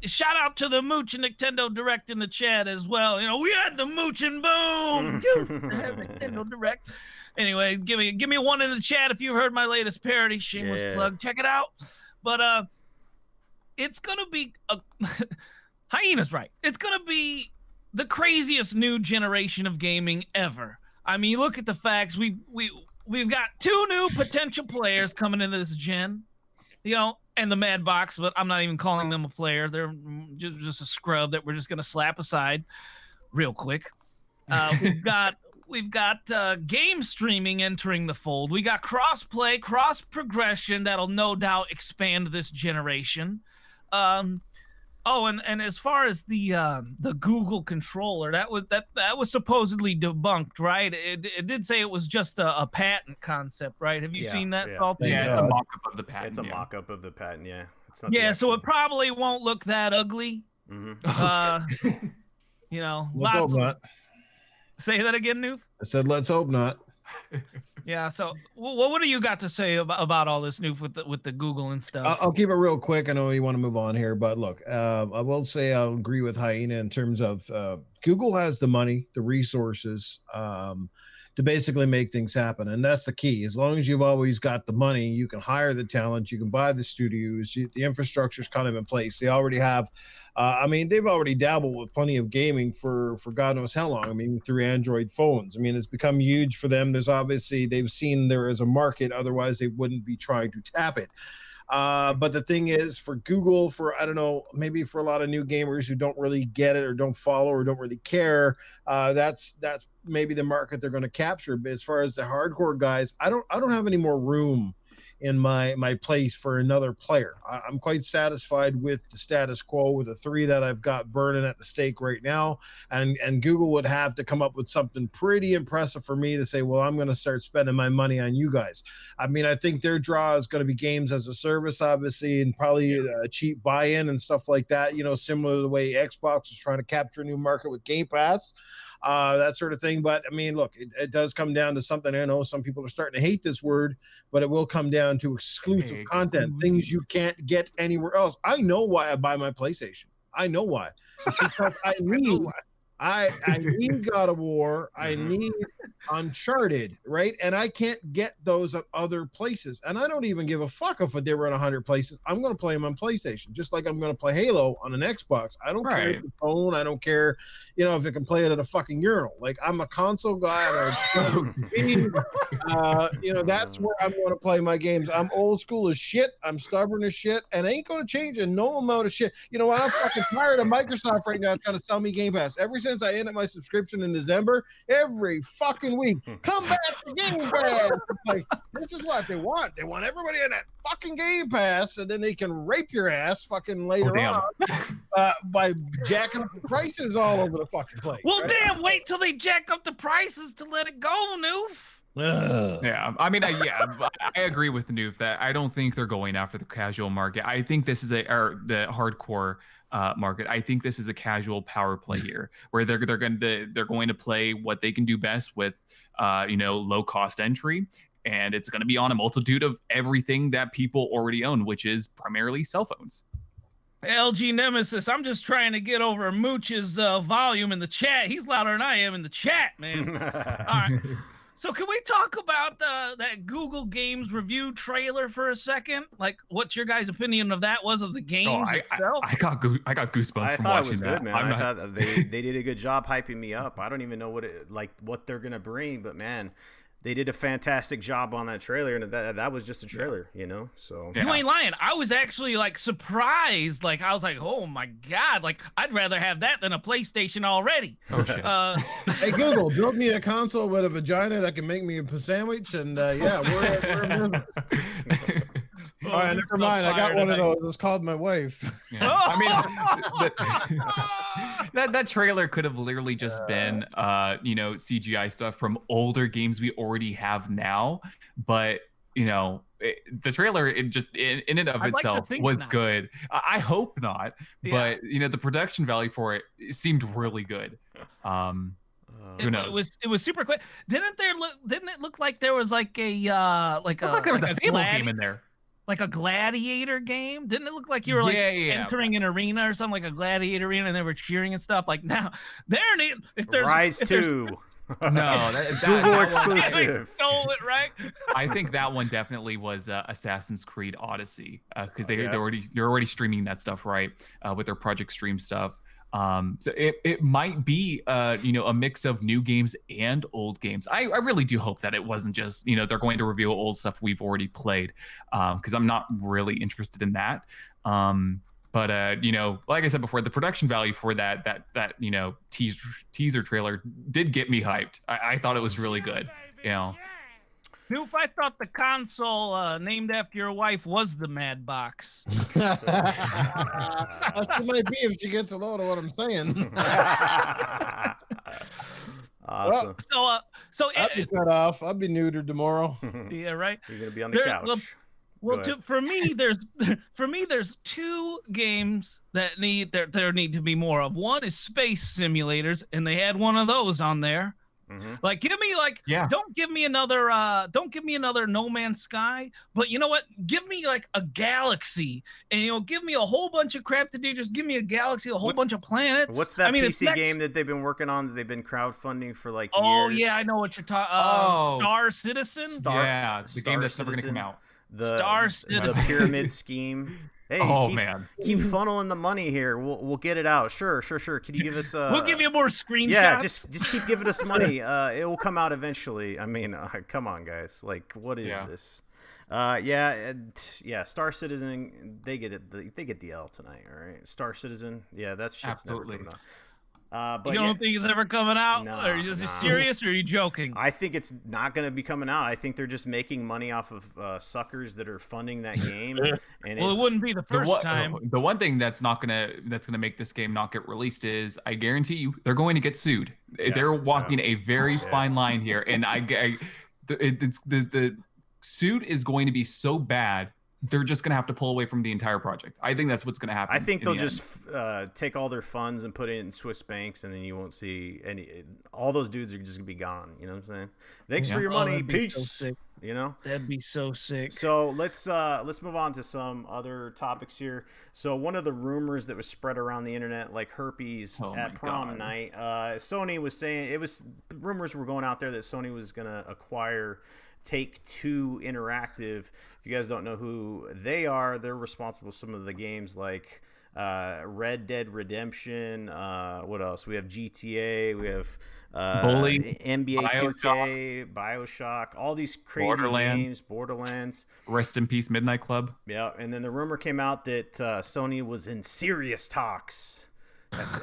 Shout out to the Mooch and Nintendo Direct in the chat as well. We had the Mooch and Boom. Nintendo Direct. Anyways, give me one in the chat if you heard my latest parody. Shameless plug. Check it out. But it's going to be... Hyena's right. It's going to be the craziest new generation of gaming ever. I mean, look at the facts. We've got 2 new potential players coming into this gen, and the Madbox, but I'm not even calling them a player. They're just a scrub that we're just gonna slap aside real quick. We've got game streaming entering the fold. We got cross-play, cross-progression that'll no doubt expand this generation. And as far as the Google controller, that was supposedly debunked, right? It did say it was just a patent concept, right? Have you seen that, Salty? Yeah, it's a mock-up of the patent. It's a mock-up of the patent, yeah. It's not so it probably won't look that ugly. Mm-hmm. Let's hope not. Say that again, Noob? I said, let's hope not. Yeah. So, what do you got to say about all this, Noob, with the Google and stuff? I'll keep it real quick. I know you want to move on here, but look, I will say I'll agree with Hyena in terms of Google has the money, the resources. to basically make things happen. And that's the key. As long as you've always got the money, you can hire the talent, you can buy the studios, the infrastructure's kind of in place. They already have, I mean, they've already dabbled with plenty of gaming for God knows how long. I mean, through Android phones. I mean, it's become huge for them. There's obviously, they've seen there is a market, otherwise they wouldn't be trying to tap it. But the thing is, for Google, for, I don't know, maybe for a lot of new gamers who don't really get it or don't follow or don't really care, that's maybe the market they're going to capture. But as far as the hardcore guys, I don't have any more room in my place for another player. I'm quite satisfied with the status quo with the 3 that I've got burning at the stake right now. And Google would have to come up with something pretty impressive for me to say, well, I'm going to start spending my money on you guys. I mean, I think their draw is going to be games as a service, obviously, and probably a cheap buy-in and stuff like that, you know, similar to the way Xbox is trying to capture a new market with Game Pass. That sort of thing. But I mean, look, it does come down to something. I know some people are starting to hate this word, but it will come down to exclusive content, things you can't get anywhere else. I know why I buy my PlayStation. I know why. It's because I need God of War. I need Uncharted, right? And I can't get those at other places. And I don't even give a fuck if they were in 100 places. I'm going to play them on PlayStation, just like I'm going to play Halo on an Xbox. I don't care if it's phone. I don't care, you know, if it can play it at a fucking urinal. Like, I'm a console guy. You know, that's where I'm going to play my games. I'm old school as shit. I'm stubborn as shit, and I ain't going to change a no amount of shit. You know what? I'm fucking tired of Microsoft right now trying to sell me Game Pass. Ever since I ended my subscription in December, every fucking week, come back to Game Pass. Like, this is what they want. They want everybody in that fucking Game Pass, and then they can rape your ass fucking later on by jacking up the prices all over the fucking place. Well, right? damn, wait till they jack up the prices to let it go, Noof. Yeah, I mean, I agree with Noof that I don't think they're going after the casual market. I think this is the hardcore market. I think this is a casual power play here, where they're going to play what they can do best with, you know, low cost entry, and it's going to be on a multitude of everything that people already own, which is primarily cell phones. LG Nemesis, I'm just trying to get over Mooch's volume in the chat. He's louder than I am in the chat, man. All right. So can we talk about that Google Games review trailer for a second? Like, what's your guys' opinion of that was of the games itself? I got goosebumps from watching that. I thought it was good, man. I thought they did a good job hyping me up. I don't even know what they're gonna bring, but man, they did a fantastic job on that trailer, and that was just a trailer, you know. So you ain't lying. I was actually like surprised. Like, I was like, oh my god! Like, I'd rather have that than a PlayStation already. Oh shit! Hey Google, build me a console with a vagina that can make me a sandwich, and yeah, we're in business. All right, never mind. I got one of those. It's called my wife. Yeah. I mean, that trailer could have literally just been, you know, CGI stuff from older games we already have now. But you know, the trailer in and of itself was good. I hope not, but you know, the production value for it seemed really good. Who knows? It was super quick. Didn't it look like there was like a there was a Fable game in there? Like a gladiator game? Didn't it look like you were like entering an arena or something, like a gladiator arena, and they were cheering and stuff? Like, now if there's Rise 2. No, that Google exclusive. Stole it, right? I think that one definitely was Assassin's Creed Odyssey, because they're already streaming that stuff, right? With their Project Stream stuff. So it might be you know, a mix of new games and old games. I really do hope that it wasn't just, you know, they're going to reveal old stuff we've already played, because I'm not really interested in that. But you know, like I said before, the production value for that you know, teaser trailer did get me hyped. I thought it was really good, you know. Noof, I thought the console named after your wife was the Mad Box. She might be if she gets a load of what I'm saying. Awesome. So I'll be cut off. I'll be neutered tomorrow. Yeah, right. You're gonna be on the couch. Well, for me, there's two games that there need to be more of. One is space simulators, and they had one of those on there. Like, give me don't give me another No Man's Sky, but you know what? Give me like a galaxy, and give me a whole bunch of crap to do. Just give me a galaxy, a whole bunch of planets. What's that PC game that they've been working on? That they've been crowdfunding for like years? Oh yeah, I know what you're talking. Star Citizen. The game that's never gonna come out. Star Citizen. The pyramid scheme. Hey, keep funneling the money here. We'll get it out. Sure. Can you give us? We'll give you more screenshots. Yeah, just keep giving us money. It will come out eventually. I mean, come on, guys. Like, what is this? Star Citizen. They get it. They get the L tonight. All right, Star Citizen. Yeah, that's shit's never coming out. But you don't think it's ever coming out? No, are you just serious, or are you joking? I think it's not going to be coming out. I think they're just making money off of suckers that are funding that game. And well, it wouldn't be the first time. The one thing that's gonna make this game not get released is, I guarantee you, they're going to get sued. They're walking a very fine line here, and the suit is going to be so bad. They're just going to have to pull away from the entire project. I think that's what's going to happen. I think they'll just take all their funds and put it in Swiss banks, and then you won't see all those dudes are just going to be gone. You know what I'm saying? Thanks for your money. Peace. So you know? That'd be so sick. So let's move on to some other topics here. So one of the rumors that was spread around the internet, like herpes at prom night, Sony was saying, rumors were going out there that Sony was going to acquire Take-Two Interactive. If you guys don't know who they are, they're responsible for some of the games like Red Dead Redemption. What else? We have GTA. We have Bully, NBA 2K, Bioshock. All these crazy games. Borderlands. Rest in peace, Midnight Club. Yeah, and then the rumor came out that Sony was in serious talks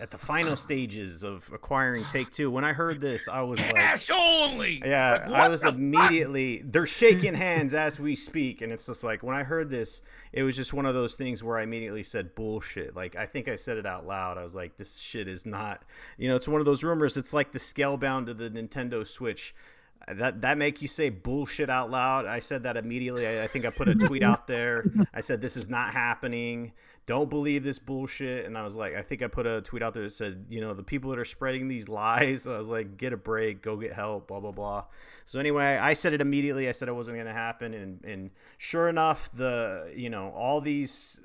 at the final stages of acquiring Take-Two. When I heard this, I was like, cash only. Yeah, I was immediately, they're shaking hands as we speak, and it's just like, when I heard this, it was just one of those things where I immediately said bullshit. Like, I think I said it out loud. I was like, this shit is not, it's one of those rumors. It's like the Scalebound to the Nintendo Switch. That make you say bullshit out loud. I said that immediately. I think I put a tweet out there. I said, this is not happening. Don't believe this bullshit. And I was like, I think I put a tweet out there that said, the people that are spreading these lies, I was like, get a break, go get help, blah, blah, blah. So anyway, I said it immediately. I said it wasn't going to happen. And sure enough, all these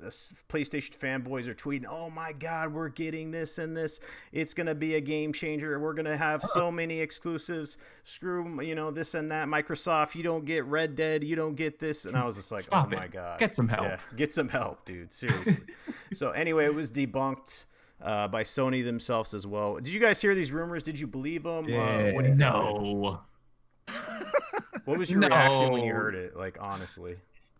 PlayStation fanboys are tweeting, oh my God, we're getting this and this. It's going to be a game changer. We're going to have so many exclusives. Screw, this and that. Microsoft, you don't get Red Dead. You don't get this. And I was just like, Stop my God. Get some help. Yeah, get some help, dude. Seriously. So anyway, it was debunked by Sony themselves as well. Did you guys hear these rumors? Did you believe them? Yeah. What do you think? No. What was your reaction when you heard it? Like, honestly.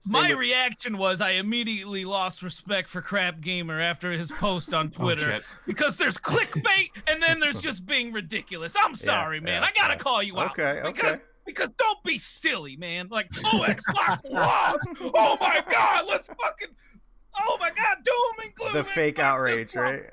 My reaction was I immediately lost respect for Crap Gamer after his post on Twitter because there's clickbait and then there's just being ridiculous. I'm sorry, man. I gotta call you out. Because don't be silly, man. Like, Xbox lost. Oh my God, oh my God, doom and gloom. The fake outrage, right?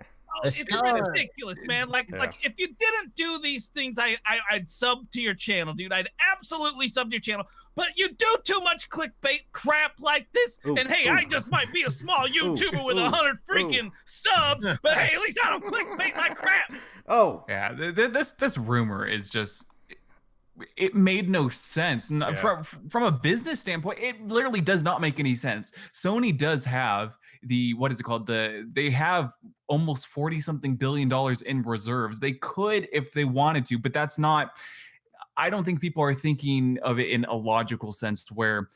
It's ridiculous, man. Like if you didn't do these things, I'd sub to your channel, dude. I'd absolutely sub to your channel. But you do too much clickbait crap like this. And hey, I just might be a small YouTuber with 100 freaking subs, but hey, at least I don't clickbait like crap. Oh. Yeah, this rumor is just, it made no sense. From a business standpoint, it literally does not make any sense. Sony does have they have almost $40-something billion in reserves. They could if they wanted to, but that's not, I don't think people are thinking of it in a logical sense where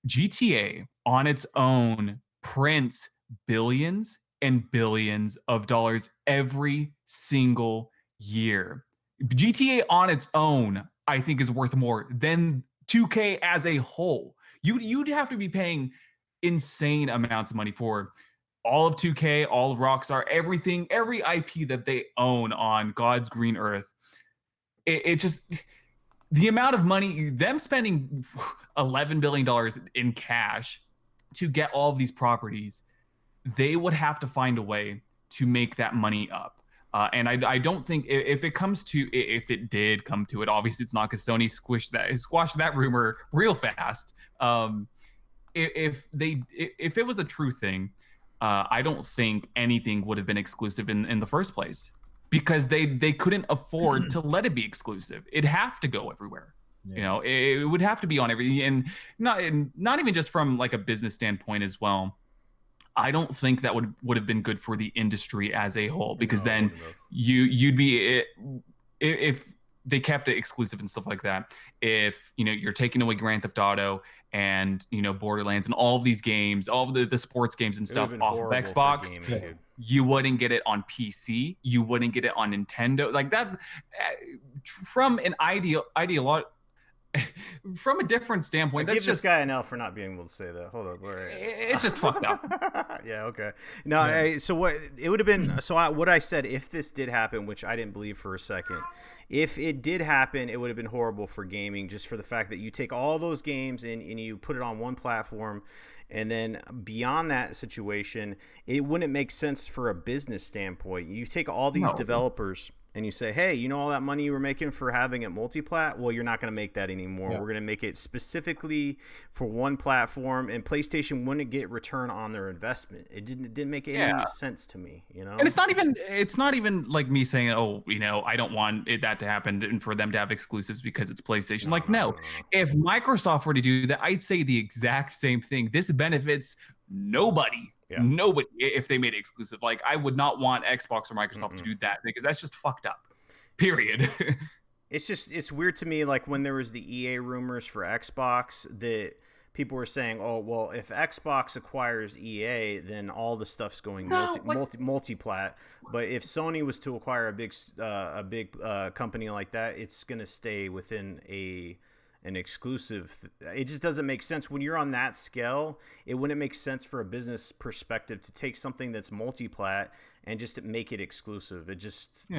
GTA on its own prints billions and billions of dollars every single year. GTA on its own, I think, is worth more than 2K as a whole. You'd have to be paying insane amounts of money for all of 2K, all of Rockstar, everything, every IP that they own on God's green earth. It just, the amount of money, them spending $11 billion in cash to get all of these properties, they would have to find a way to make that money up. And I don't think if it did come to it, obviously it's not, because Sony squashed that rumor real fast. If it was a true thing, I don't think anything would have been exclusive in the first place. because they couldn't afford to let it be exclusive. It'd have to go everywhere. You know, it would have to be on everything, and not even just from like a business standpoint as well. I don't think that would have been good for the industry as a whole, because then you'd be if they kept it exclusive and stuff like that. If you're taking away Grand Theft Auto and Borderlands and all of these games, all of the sports games and stuff off of Xbox, you wouldn't get it on PC. You wouldn't get it on Nintendo. Like that, from an from a different standpoint, that's give just this guy an L for not being able to say that. Hold on, it's just fucked up. Yeah, okay. No, so what it would have been? So what I said, if this did happen, which I didn't believe for a second, if it did happen, it would have been horrible for gaming, just for the fact that you take all those games and you put it on one platform, and then beyond that situation, it wouldn't make sense for a business standpoint. You take all these developers and you say, hey, all that money you were making for having it multi-plat? Well, you're not going to make that anymore. We're going to make it specifically for one platform, and PlayStation wouldn't get return on their investment. It didn't make any sense to me, And it's not even like me saying, oh, I don't want that to happen and for them to have exclusives because it's PlayStation. No. If Microsoft were to do that, I'd say the exact same thing. This benefits nobody. Yeah. Nobody, if they made it exclusive. Like, I would not want Xbox or Microsoft to do that, because that's just fucked up. Period. It's weird to me, like when there was the EA rumors for Xbox, that people were saying, oh, well, if Xbox acquires EA, then all the stuff's going multi-plat. But if Sony was to acquire a big company like that, it's going to stay within an exclusive. It just doesn't make sense when you're on that scale. It wouldn't make sense for a business perspective to take something that's multi-plat and just make it exclusive. It just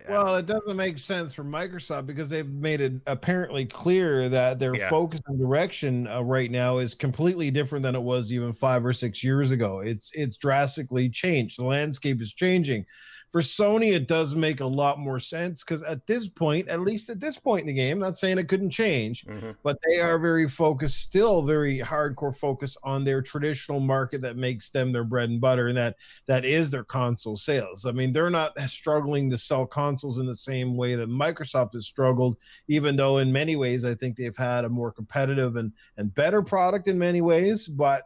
well, it doesn't make sense for Microsoft, because they've made it apparently clear that their focus and direction right now is completely different than it was even 5 or 6 years ago. It's drastically changed. The landscape is changing. For Sony, it does make a lot more sense, because at this point, at least at this point in the game, not saying it couldn't change, but they are very focused, still very hardcore focus on their traditional market that makes them their bread and butter, and that is their console sales. I mean, they're not struggling to sell consoles in the same way that Microsoft has struggled, even though in many ways I think they've had a more competitive and better product in many ways. But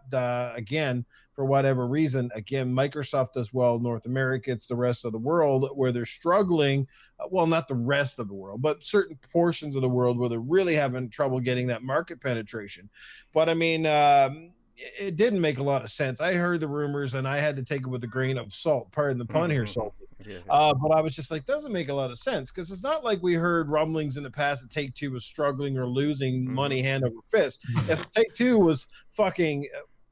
again, for whatever reason, again, Microsoft does well in North America. It's the rest of the world where they're struggling. Well, not the rest of the world, but certain portions of the world where they're really having trouble getting that market penetration. But I mean, it didn't make a lot of sense. I heard the rumors and I had to take it with a grain of salt. Pardon the pun here, Salt. But I was just like, doesn't make a lot of sense, because it's not like we heard rumblings in the past that Take-Two was struggling or losing money hand over fist. If Take-Two was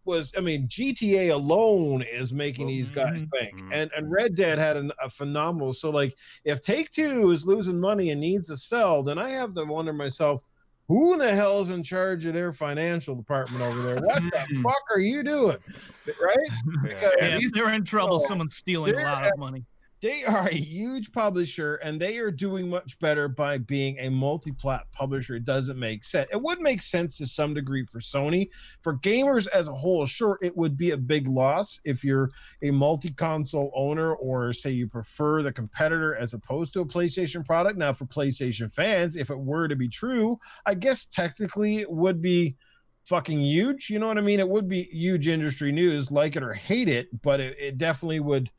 GTA alone is making these guys bank, and Red Dead had a phenomenal. So like, if Take-Two is losing money and needs to sell, then I have to wonder myself, who the hell is in charge of their financial department over there? What the fuck are you doing? Right? Because they're in trouble. Someone's stealing a lot of money. They are a huge publisher, and they are doing much better by being a multi-plat publisher. It doesn't make sense. It would make sense to some degree for Sony. For gamers as a whole, sure, it would be a big loss if you're a multi-console owner, or say you prefer the competitor as opposed to a PlayStation product. Now, for PlayStation fans, if it were to be true, I guess technically it would be fucking huge. You know what I mean? It would be huge industry news, like it or hate it, but it definitely would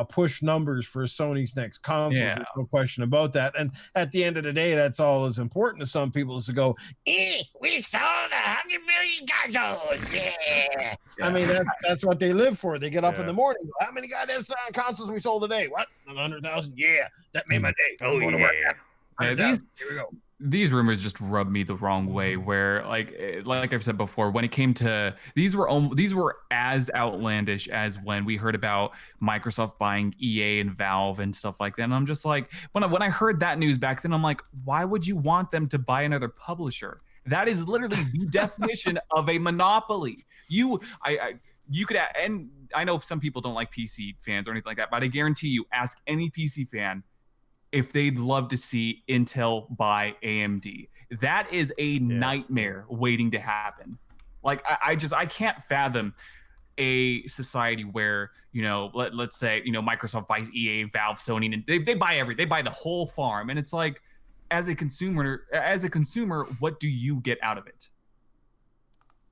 push numbers for Sony's next console. There's no question about that. And at the end of the day, that's all that's important to some people, is to go, we sold 100 million consoles. Yeah. I mean, that's what they live for. They get up in the morning. How many goddamn consoles we sold today? What? 100,000? Yeah. That made my day. Oh, yeah. Here we go. These rumors just rub me the wrong way, where like I've said before, when it came to these were as outlandish as when we heard about Microsoft buying EA and Valve and stuff like that. And I'm just like, when I heard that news back then, I'm like, why would you want them to buy another publisher? That is literally the definition of a monopoly. You could, and I know some people don't like PC fans or anything like that, but I guarantee you, ask any PC fan if they'd love to see Intel buy AMD. That is a nightmare waiting to happen. Like, I can't fathom a society where, you know, let's say, you know, Microsoft buys EA, Valve, Sony, and they buy they buy the whole farm. And it's like, as a consumer, what do you get out of it?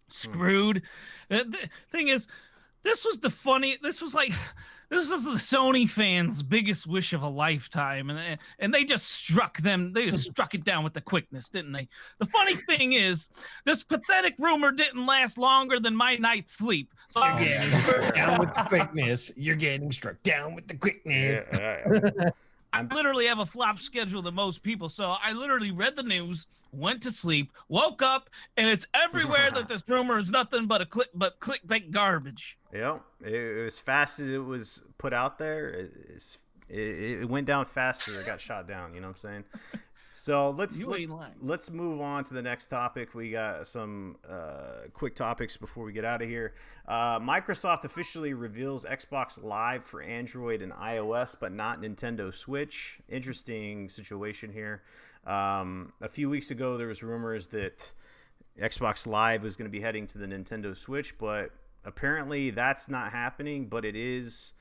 Screwed. The thing is, this was the Sony fans' biggest wish of a lifetime, and they just struck it down with the quickness, didn't they? The funny thing is, this pathetic rumor didn't last longer than my night's sleep. So You're getting struck down with the quickness. You're getting struck down with the quickness. I literally have a flop schedule than most people, so I literally read the news, went to sleep, woke up, and it's everywhere that this rumor is nothing but clickbait garbage. Yeah, it was fast as it was put out there. It went down faster. It got shot down. You know what I'm saying? So let's move on to the next topic. We got some quick topics before we get out of here. Microsoft officially reveals Xbox Live for Android and iOS, but not Nintendo Switch. Interesting situation here. A few weeks ago, there was rumors that Xbox Live was going to be heading to the Nintendo Switch, but apparently that's not happening. But it is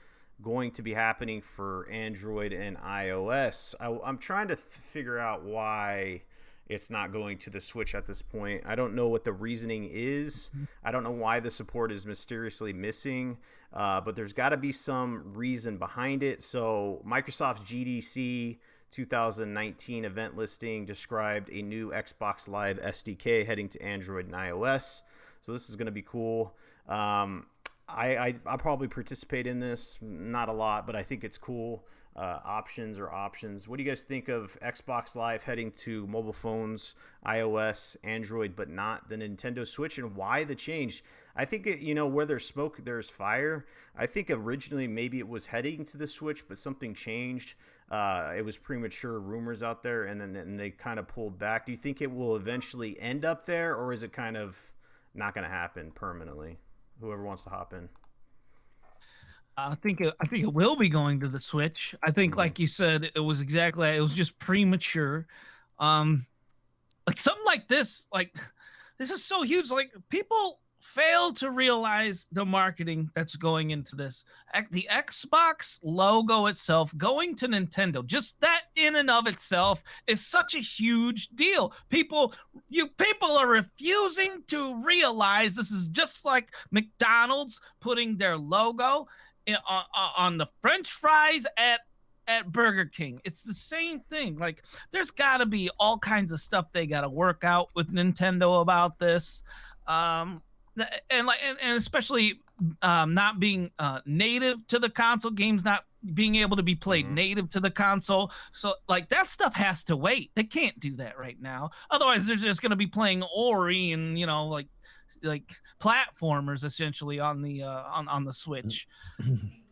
going to be happening for Android and iOS. I'm trying to figure out why it's not going to the Switch at this point. I don't know what the reasoning is. I don't know why the support is mysteriously missing, but there's got to be some reason behind it. So Microsoft's GDC 2019 event listing described a new Xbox Live SDK heading to Android and iOS. So this is going to be cool. I'll probably participate in this, not a lot, but I think it's cool. Options are options. What do you guys think of Xbox Live heading to mobile phones, iOS, Android, but not the Nintendo Switch, and why the change? I think, where there's smoke, there's fire. I think originally maybe it was heading to the Switch, but something changed. It was premature rumors out there, and then they kind of pulled back. Do you think it will eventually end up there, or is it kind of not going to happen permanently? Whoever wants to hop in. I think it will be going to the Switch. I think, like you said, it was just premature. Like something like this is so huge. Like, people fail to realize the marketing that's going into this. The Xbox logo itself going to Nintendo, just that in and of itself is such a huge deal. People are refusing to realize this is just like McDonald's putting their logo on the French fries at Burger King. It's the same thing. Like, there's got to be all kinds of stuff they got to work out with Nintendo about this. And especially not being native to the console, games not being able to be played native to the console. So like that stuff has to wait. They can't do that right now. Otherwise, they're just going to be playing Ori and like platformers essentially on the Switch.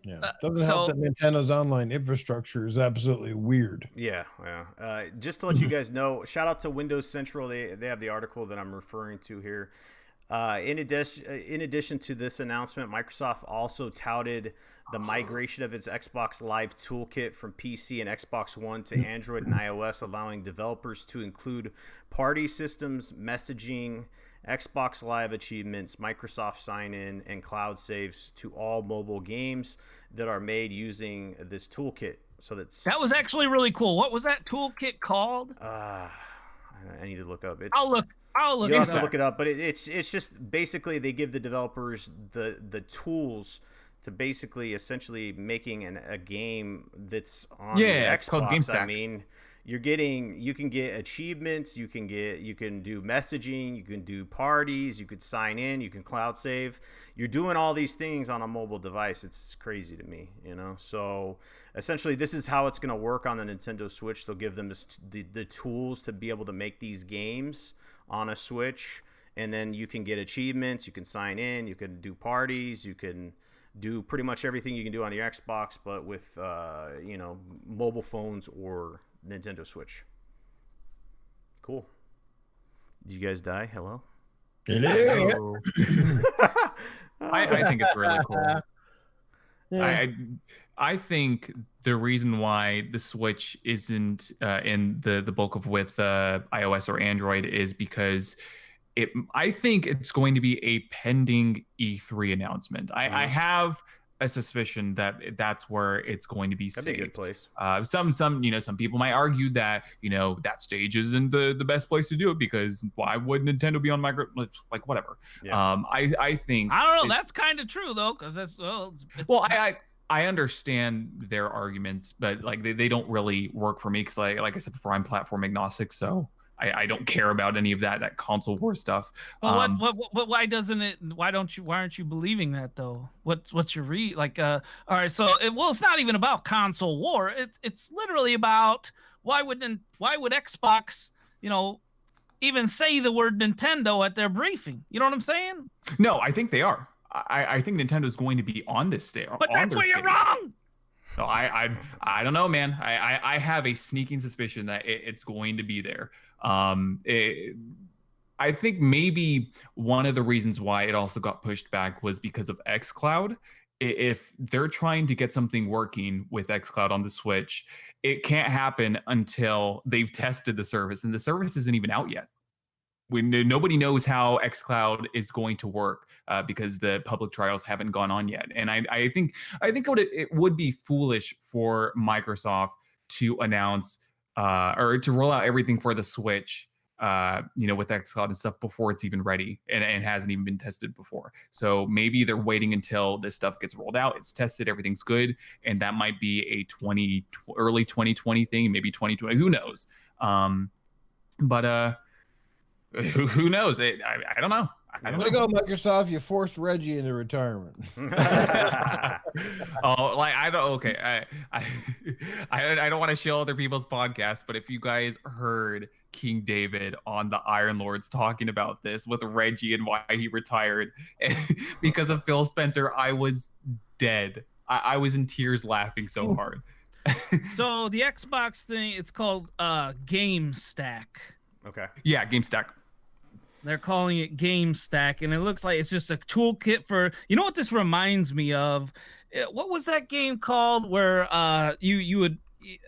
Yeah, doesn't help that Nintendo's online infrastructure is absolutely weird. Yeah. Just to let you guys know, shout out to Windows Central. They have the article that I'm referring to here. In addition to this announcement, Microsoft also touted the migration of its Xbox Live toolkit from PC and Xbox One to Android and iOS, allowing developers to include party systems, messaging, Xbox Live achievements, Microsoft sign-in, and cloud saves to all mobile games that are made using this toolkit. So that was actually really cool. What was that toolkit called? I need to look up. I'll look. You have to look it up, but it's just basically they give the developers the tools to basically essentially making a game that's on the Xbox. Called GameStack. I mean, you can get achievements, you can do messaging, you can do parties, you could sign in, you can cloud save. You're doing all these things on a mobile device. It's crazy to me, So essentially, this is how it's going to work on the Nintendo Switch. They'll give them the tools to be able to make these games on a Switch, and then you can get achievements, you can sign in, you can do parties, you can do pretty much everything you can do on your Xbox, but with mobile phones or Nintendo Switch. Cool. Did you guys die? Hello? Hello. I think it's really cool. Yeah. I think the reason why the Switch isn't in the bulk of with iOS or Android is because I think it's going to be a pending E3 announcement. I have a suspicion that that's where it's going to be That'd saved. be a good place. Some people might argue that that stage isn't the best place to do it, because why would Nintendo be on micro, like whatever. Yeah. I think I don't know. That's kind of true though, because that's I understand their arguments, but like they don't really work for me, because like I said before, I'm platform agnostic, so I don't care about any of that console war stuff. Well, why doesn't it? Why aren't you believing that though? What's your all right, so it's not even about console war. It's literally about why would Xbox, even say the word Nintendo at their briefing? You know what I'm saying? No, I think they are. I think Nintendo's going to be on this stage. But that's where you're wrong. No, I don't know, man. I have a sneaking suspicion that it's going to be there. I think maybe one of the reasons why it also got pushed back was because of xCloud. If they're trying to get something working with xCloud on the Switch, it can't happen until they've tested the service, and the service isn't even out yet. Nobody knows how xCloud is going to work because the public trials haven't gone on yet. And I think it would be foolish for Microsoft to announce or to roll out everything for the Switch, with xCloud and stuff before it's even ready and hasn't even been tested before. So maybe they're waiting until this stuff gets rolled out, it's tested, everything's good, and that might be a early 2020 thing, maybe 2020. Who knows? But who knows? I don't know. I don't know. Go, Microsoft. You forced Reggie into retirement. Oh, like I don't. Okay, I don't want to shill other people's podcasts, but if you guys heard King David on the Iron Lords talking about this with Reggie and why he retired because of Phil Spencer, I was dead. I was in tears laughing so hard. So the Xbox thing, it's called Game Stack. Okay. Yeah, Game Stack. They're calling it Game Stack, and it looks like it's just a toolkit for. You know what this reminds me of? What was that game called where you would?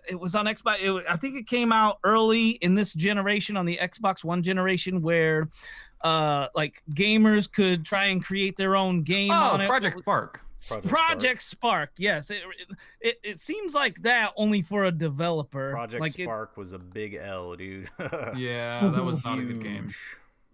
It was on Xbox. I think it came out early in this generation on the Xbox One generation, where like gamers could try and create their own game. on it. Project Spark. Project Spark. Yes, it seems like that only for a developer. Project Spark was a big L, dude. Yeah, that was not a good game.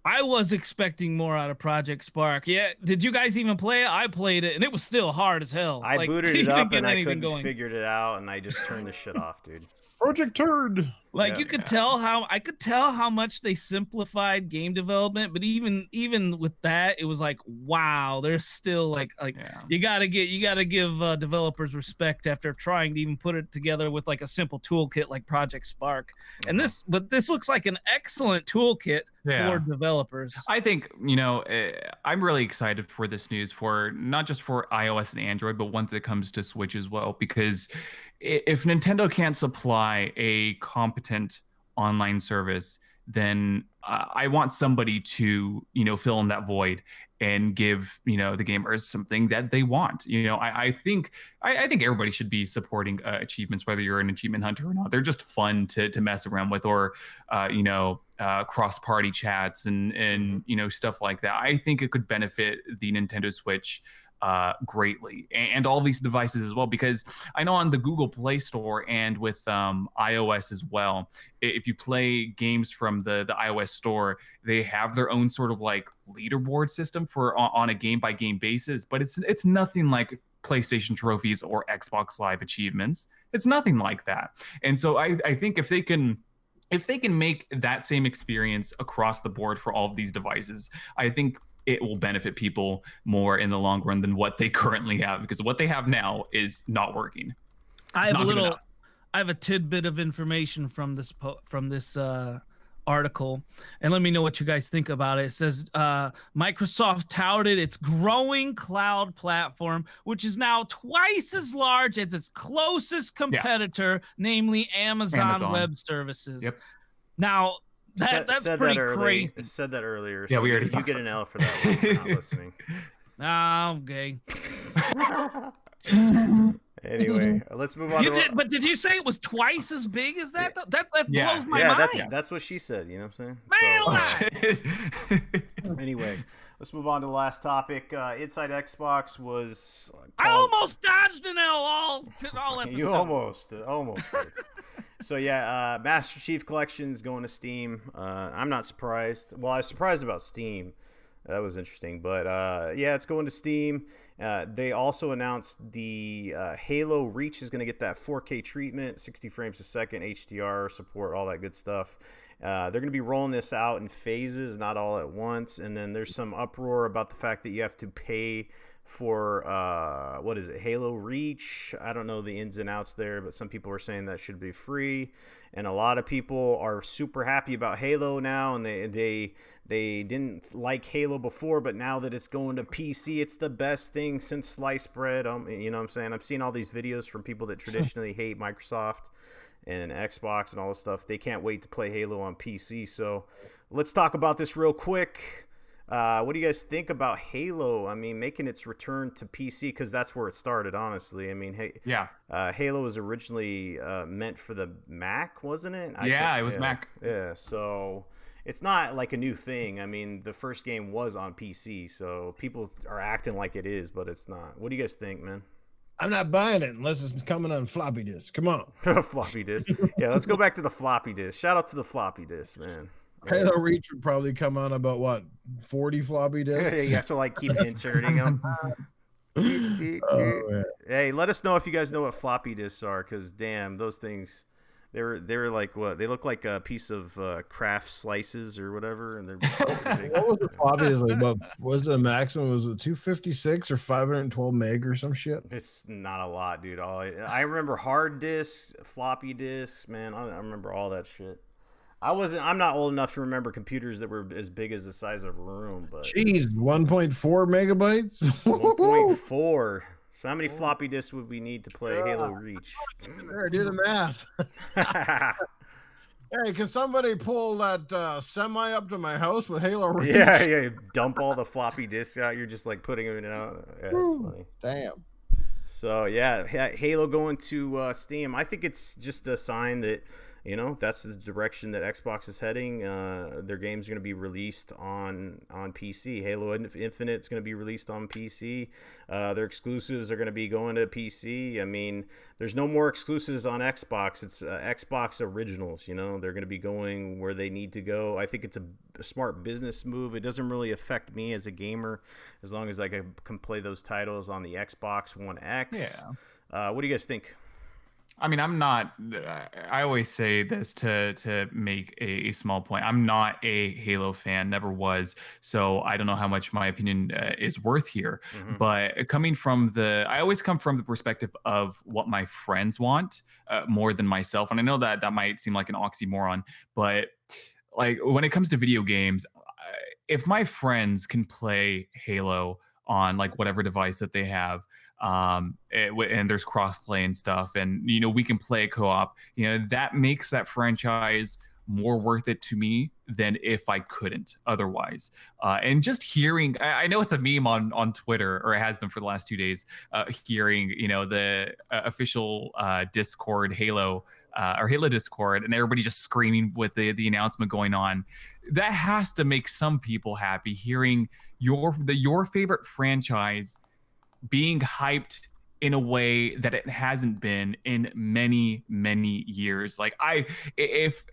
I was expecting more out of Project Spark. Yeah, did you guys even play it? I played it, and it was still hard as hell. I booted it up, and I couldn't figure it out, and I just turned the shit off, dude. Project Turd. Like you could tell how much they simplified game development, but even with that, it was like, wow, there's still like you gotta give developers respect after trying to even put it together with like a simple toolkit like Project Spark. And this looks like an excellent toolkit for developers. I think I'm really excited for this news, for not just for iOS and Android, but once it comes to Switch as well, because if Nintendo can't supply a competent online service, then I want somebody to, fill in that void and give, the gamers something that they want. I think everybody should be supporting achievements, whether you're an achievement hunter or not. They're just fun to mess around with, or, cross-party chats and stuff like that. I think it could benefit the Nintendo Switch greatly, and all these devices as well, because I know on the Google Play Store and with iOS as well, if you play games from the iOS store, they have their own sort of like leaderboard system for on a game by game basis, but it's nothing like PlayStation trophies or Xbox Live achievements. It's nothing like that. And so I think if they can make that same experience across the board for all of these devices, I think it will benefit people more in the long run than what they currently have, because what they have now is not working. I have a tidbit of information from this article, and let me know what you guys think about it. It says Microsoft touted its growing cloud platform, which is now twice as large as its closest competitor, namely Amazon Web Services. Yep. Now, that's pretty crazy. It said that earlier. Yeah, so we already you get an L for that one for not listening. Okay. Anyway, let's move on. But did you say it was twice as big as that? That Yeah. blows my mind. That's what she said. You know what I'm Man, saying? So, anyway, let's move on to the last topic. Inside Xbox was. I almost dodged an L all episode. You almost did. So yeah, Master Chief Collection's going to Steam. I'm not surprised. Well, I was surprised about Steam. That was interesting, but yeah, it's going to Steam. They also announced the Halo Reach is going to get that 4K treatment, 60 frames a second, HDR support, all that good stuff. They're going to be rolling this out in phases, not all at once. And then there's some uproar about the fact that you have to pay for what is it, Halo Reach? I don't know the ins and outs there, but some people are saying that should be free, and a lot of people are super happy about Halo now, and they didn't like Halo before, but now that it's going to PC, it's the best thing since sliced bread. You know what I'm saying? I've seen all these videos from people that traditionally hate Microsoft and Xbox and all this stuff. They can't wait to play Halo on PC. So let's talk about this real quick. What do you guys think about Halo? I mean, making its return to PC, because that's where it started, honestly. I mean, Halo was originally meant for the Mac, wasn't it? It was Mac. Yeah, so it's not like a new thing. I mean, the first game was on PC, so people are acting like it is, but it's not. What do you guys think, man? I'm not buying it unless it's coming on floppy disk. Come on. Floppy disk. Yeah, let's go back to the floppy disk. Shout out to the floppy disk, man. Halo Reach would probably come on about what, 40 floppy disks? You have to like keep inserting them. Hey, let us know if you guys know what floppy disks are, because damn, those things, they're like what? They look like a piece of Kraft slices or whatever, and they're what was the floppy disk like? What was the maximum? Was it 256 or 512 meg or some shit? It's not a lot, dude. I remember hard disks, floppy disks, man. I remember all that shit. I'm not old enough to remember computers that were as big as the size of a room, but jeez, 1.4 megabytes. 1.4. So how many floppy disks would we need to play Halo Reach? There, do the math. Hey, can somebody pull that semi up to my house with Halo Reach? Yeah. Dump all the floppy disks out. You're just like putting them in and out. Yeah, it's funny. Damn. So yeah, Halo going to Steam. I think it's just a sign that, you know, that's the direction that Xbox is heading. Their games are going to be released on PC. Halo Infinite is going to be released on PC. Their exclusives are going to be going to PC. I mean, there's no more exclusives on Xbox. It's Xbox originals. You know, they're going to be going where they need to go. I think it's a smart business move. It doesn't really affect me as a gamer, as long as I can play those titles on the Xbox One X. Yeah. What do you guys think? I mean, I'm not. I always say this to make a small point. I'm not a Halo fan, never was. So I don't know how much my opinion is worth here. Mm-hmm. But I always come from the perspective of what my friends want more than myself. And I know that might seem like an oxymoron, but like when it comes to video games, if my friends can play Halo on like whatever device that they have, and there's crossplay and stuff, and you know, we can play co-op, you know, that makes that franchise more worth it to me than if I couldn't otherwise. And just hearing, I know it's a meme on Twitter, or it has been for the last 2 days, hearing, you know, the official Discord Halo or Halo Discord, and everybody just screaming with the announcement going on. That has to make some people happy, hearing your favorite franchise being hyped in a way that it hasn't been in many years. Like if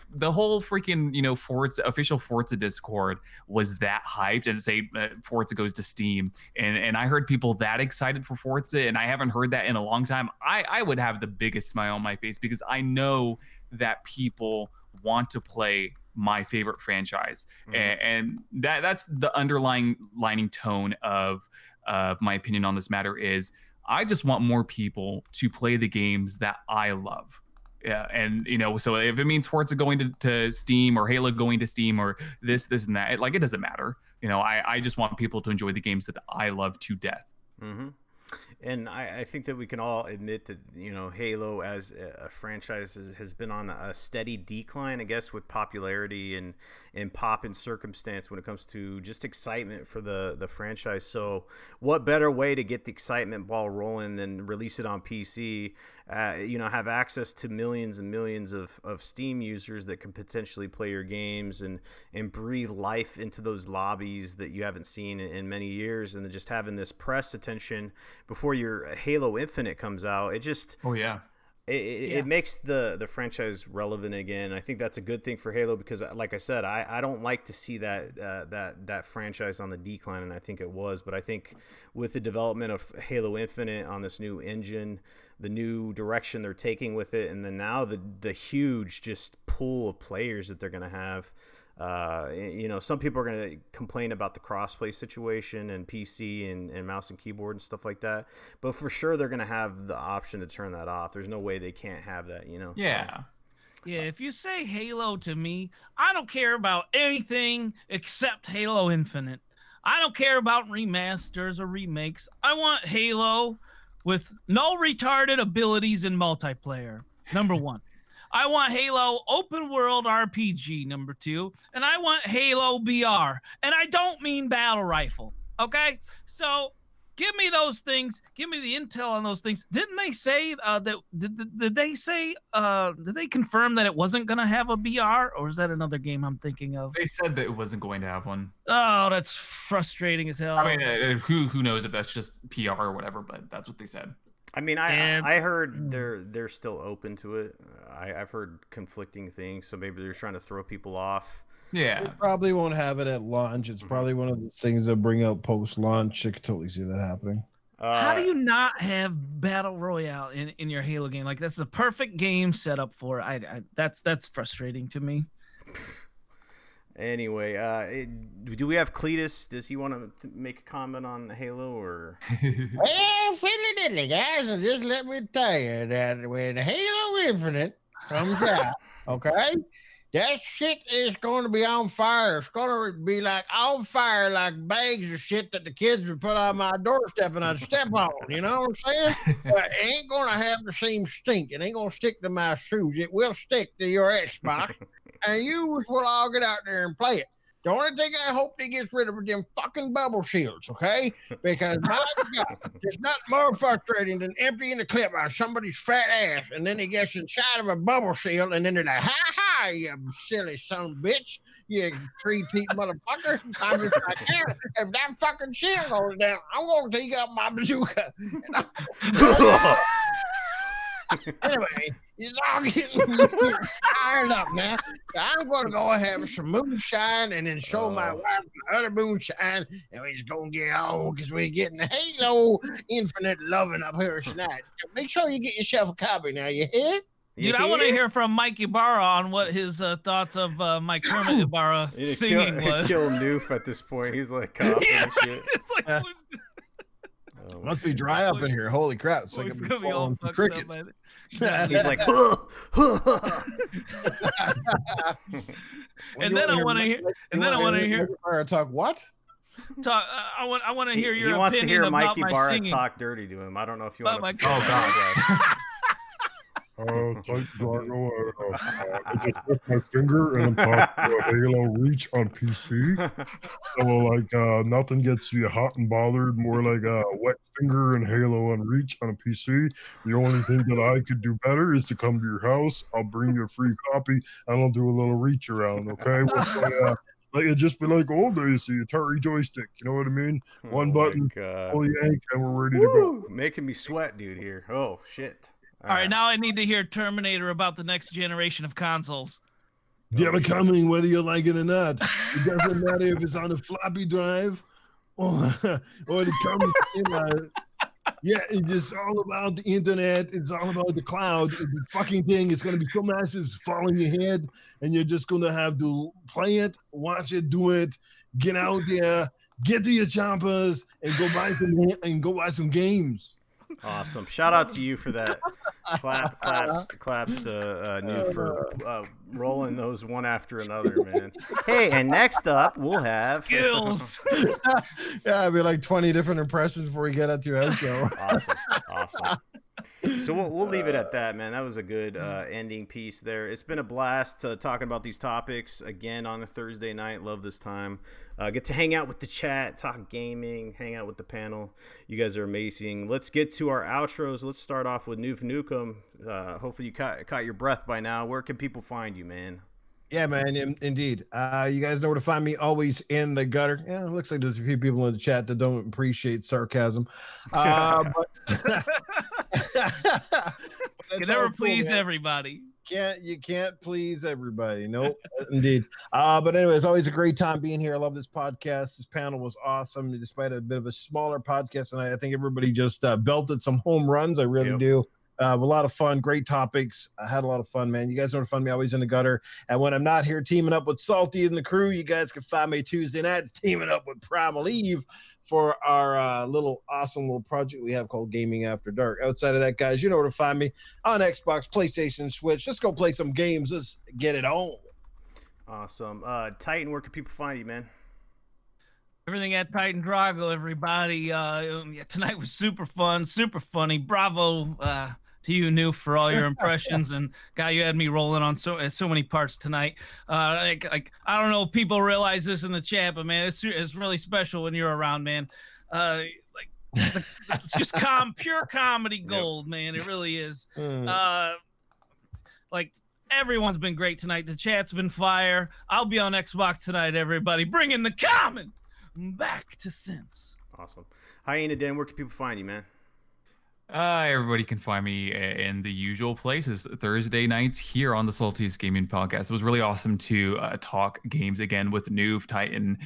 the whole freaking, you know, official Forza Discord was that hyped, and say Forza goes to Steam, and I heard people that excited for Forza, and I haven't heard that in a long time, I would have the biggest smile on my face, because I know that people want to play my favorite franchise. Mm-hmm. And that's the underlying tone of my opinion on this matter. Is I just want more people to play the games that I love. Yeah, and you know, so if it means Forza going to Steam, or Halo going to Steam, or this and that, it doesn't matter. You know, I just want people to enjoy the games that I love to death. Mm-hmm. And I think that we can all admit that, Halo as a franchise has been on a steady decline, I guess, with popularity and pop and circumstance when it comes to just excitement for the franchise. So what better way to get the excitement ball rolling than release it on PC, have access to millions and millions of Steam users that can potentially play your games and breathe life into those lobbies that you haven't seen in many years, and then just having this press attention before your Halo Infinite comes out. It just it makes the franchise relevant again. I think that's a good thing for Halo because, like I said, I don't like to see that franchise on the decline, and I think it was. But I think with the development of Halo Infinite on this new engine, the new direction they're taking with it, and then now the huge just pool of players that they're going to have. Some people are going to complain about the crossplay situation and PC and mouse and keyboard and stuff like that, but for sure they're going to have the option to turn that off. There's no way they can't have that, Yeah. Yeah, if you say Halo to me, I don't care about anything except Halo Infinite. I don't care about remasters or remakes. I want Halo with no retarded abilities in multiplayer, number one. I want Halo open world RPG, number 2, and I want Halo BR, and I don't mean battle rifle. Okay, so give me those things. Give me the intel on those things. Didn't they say that? Did they say? Did they confirm that it wasn't gonna have a BR, or is that another game I'm thinking of? They said that it wasn't going to have one. Oh, that's frustrating as hell. I mean, who knows if that's just PR or whatever, but that's what they said. I mean, I heard they're still open to it. I've heard conflicting things, so maybe they're trying to throw people off. Yeah, they probably won't have it at launch. It's probably one of the things they'll bring out post-launch. I could totally see that happening. How do you not have Battle Royale in your Halo game? Like, that's the perfect game set up for it. That's frustrating to me. Anyway, do we have Cletus? Does he want to make a comment on Halo or? Well, fiddly diddly, guys, and just let me tell you that when Halo Infinite comes out, okay, that shit is going to be on fire. It's going to be like on fire, like bags of shit that the kids would put on my doorstep and I'd step on. You know what I'm saying? But it ain't going to have the same stink. It ain't going to stick to my shoes. It will stick to your Xbox. And you will all get out there and play it. The only thing I hope they get rid of are them fucking bubble shields, okay? Because my God, there's nothing more frustrating than emptying the clip on somebody's fat ass, and then he gets inside of a bubble shield, and then they're like, "Ha, you silly son of a bitch, you tree-teeth motherfucker!" I'm just like, "Yeah, if that fucking shield goes down, I'm gonna take out my bazooka." Anyway, it's all getting fired up now. I'm going to go have some moonshine and then show my wife my other moonshine, and we're just going to get on because we're getting the Halo Infinite loving up here tonight. So make sure you get yourself a copy now, you hear? Dude, I want to hear from Mike Ibarra on what his thoughts of Mike Kermit Ibarra singing was. Kill Noof at this point. He's like coughing and shit. It's like, must be dry up in here. Holy crap. It's like it's I'm gonna be all fucked crickets. up. He's like, and then I want to hear. And then I want to hear. Talk what? Talk. I want to hear your he wants to hear opinion about Mikey my Barra singing. talk dirty to him. I don't know if you want to. Oh God. Type Drago. I just lift my finger and I'm talking to Halo Reach on PC. So nothing gets you hot and bothered more like a wet finger and Halo on Reach on a PC. The only thing that I could do better is to come to your house. I'll bring you a free copy and I'll do a little reach around. Okay. Like it'd just be like old days, the Atari joystick. You know what I mean? One button, pull yank, and we're ready to go. Making me sweat, dude. Here. Oh shit. All right, now I need to hear Terminator about the next generation of consoles. They're coming, whether you like it or not. It doesn't matter if it's on a floppy drive or it comes in. Yeah, it's just all about the internet. It's all about the cloud. The fucking thing is going to be so massive, it's falling your head, and you're just going to have to play it, watch it, do it, get out there, get to your choppers, and go buy some games. Awesome. Shout out to you for that. claps to New for rolling those one after another, man. Hey, and next up we'll have Skills. Yeah, it'd be like 20 different impressions before we get out to outro. Awesome. So we'll leave it at that, man. That was a good ending piece there. It's been a blast talking about these topics again on a Thursday night. Love this time. Get to hang out with the chat, talk gaming, hang out with the panel. You guys are amazing. Let's get to our outros. Let's start off with Noof Nukem. Hopefully you caught your breath by now. Where can people find you, man? Yeah, man, indeed. You guys know where to find me, always in the gutter. Yeah, it looks like there's a few people in the chat that don't appreciate sarcasm. But You never please everybody. You can't please everybody. Nope, indeed. But anyway, it's always a great time being here. I love this podcast. This panel was awesome, despite a bit of a smaller podcast, and I think everybody just belted some home runs. I really do. A lot of fun, great topics. I had a lot of fun, man. You guys know to find me, always in the gutter. And when I'm not here teaming up with Salty and the crew, you guys can find me Tuesday nights teaming up with Primal Eve for our awesome little project we have called Gaming After Dark. Outside of that, guys, you know where to find me on Xbox, PlayStation, Switch. Let's go play some games. Let's get it on. Awesome. Titan, where can people find you, man? Everything at Titan Drago, everybody. Tonight was super fun, super funny. Bravo to you, Noof, for all your impressions. And guy, you had me rolling on so many parts tonight. I don't know if people realize this in the chat, but man, it's really special when you're around, man. It's just pure comedy gold, man. It really is. Everyone's been great tonight. The chat's been fire. I'll be on Xbox tonight, everybody. Bringing the common back to sense. Awesome. Hyena Den, where can people find you, man? Everybody can find me in the usual places Thursday nights here on the Saltiest Gaming podcast. It was really awesome to talk games again with Noof, Titan,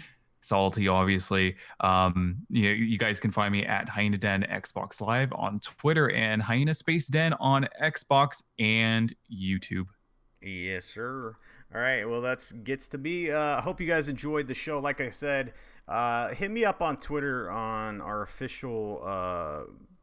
Salty, obviously. You guys can find me at Hyena Den Xbox Live on Twitter and Hyena Space Den on Xbox and YouTube. Yes, sir. All right. Well, that's gets to be. I hope you guys enjoyed the show. Like I said, hit me up on Twitter on our official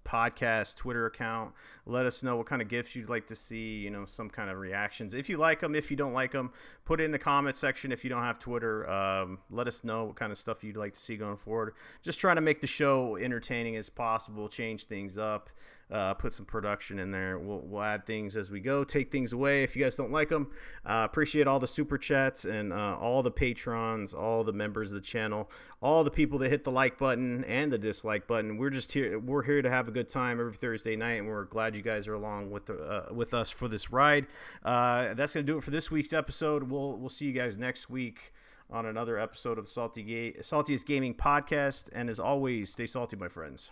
podcast Twitter account. Let us know what kind of gifts you'd like to see, some kind of reactions. If you like them, if you don't like them, put it in the comment section. If you don't have Twitter, let us know what kind of stuff you'd like to see going forward. Just trying to make the show entertaining as possible, change things up, put some production in there. We'll add things as we go, take things away if you guys don't like them. Appreciate all the super chats and all the patrons, all the members of the channel, all the people that hit the like button and the dislike button. We're here to have a good time every Thursday night, and we're glad you guys are along with us for this ride. That's gonna do it for this week's episode. We'll see you guys next week on another episode of Saltiest Gaming podcast. And as always, stay salty, my friends.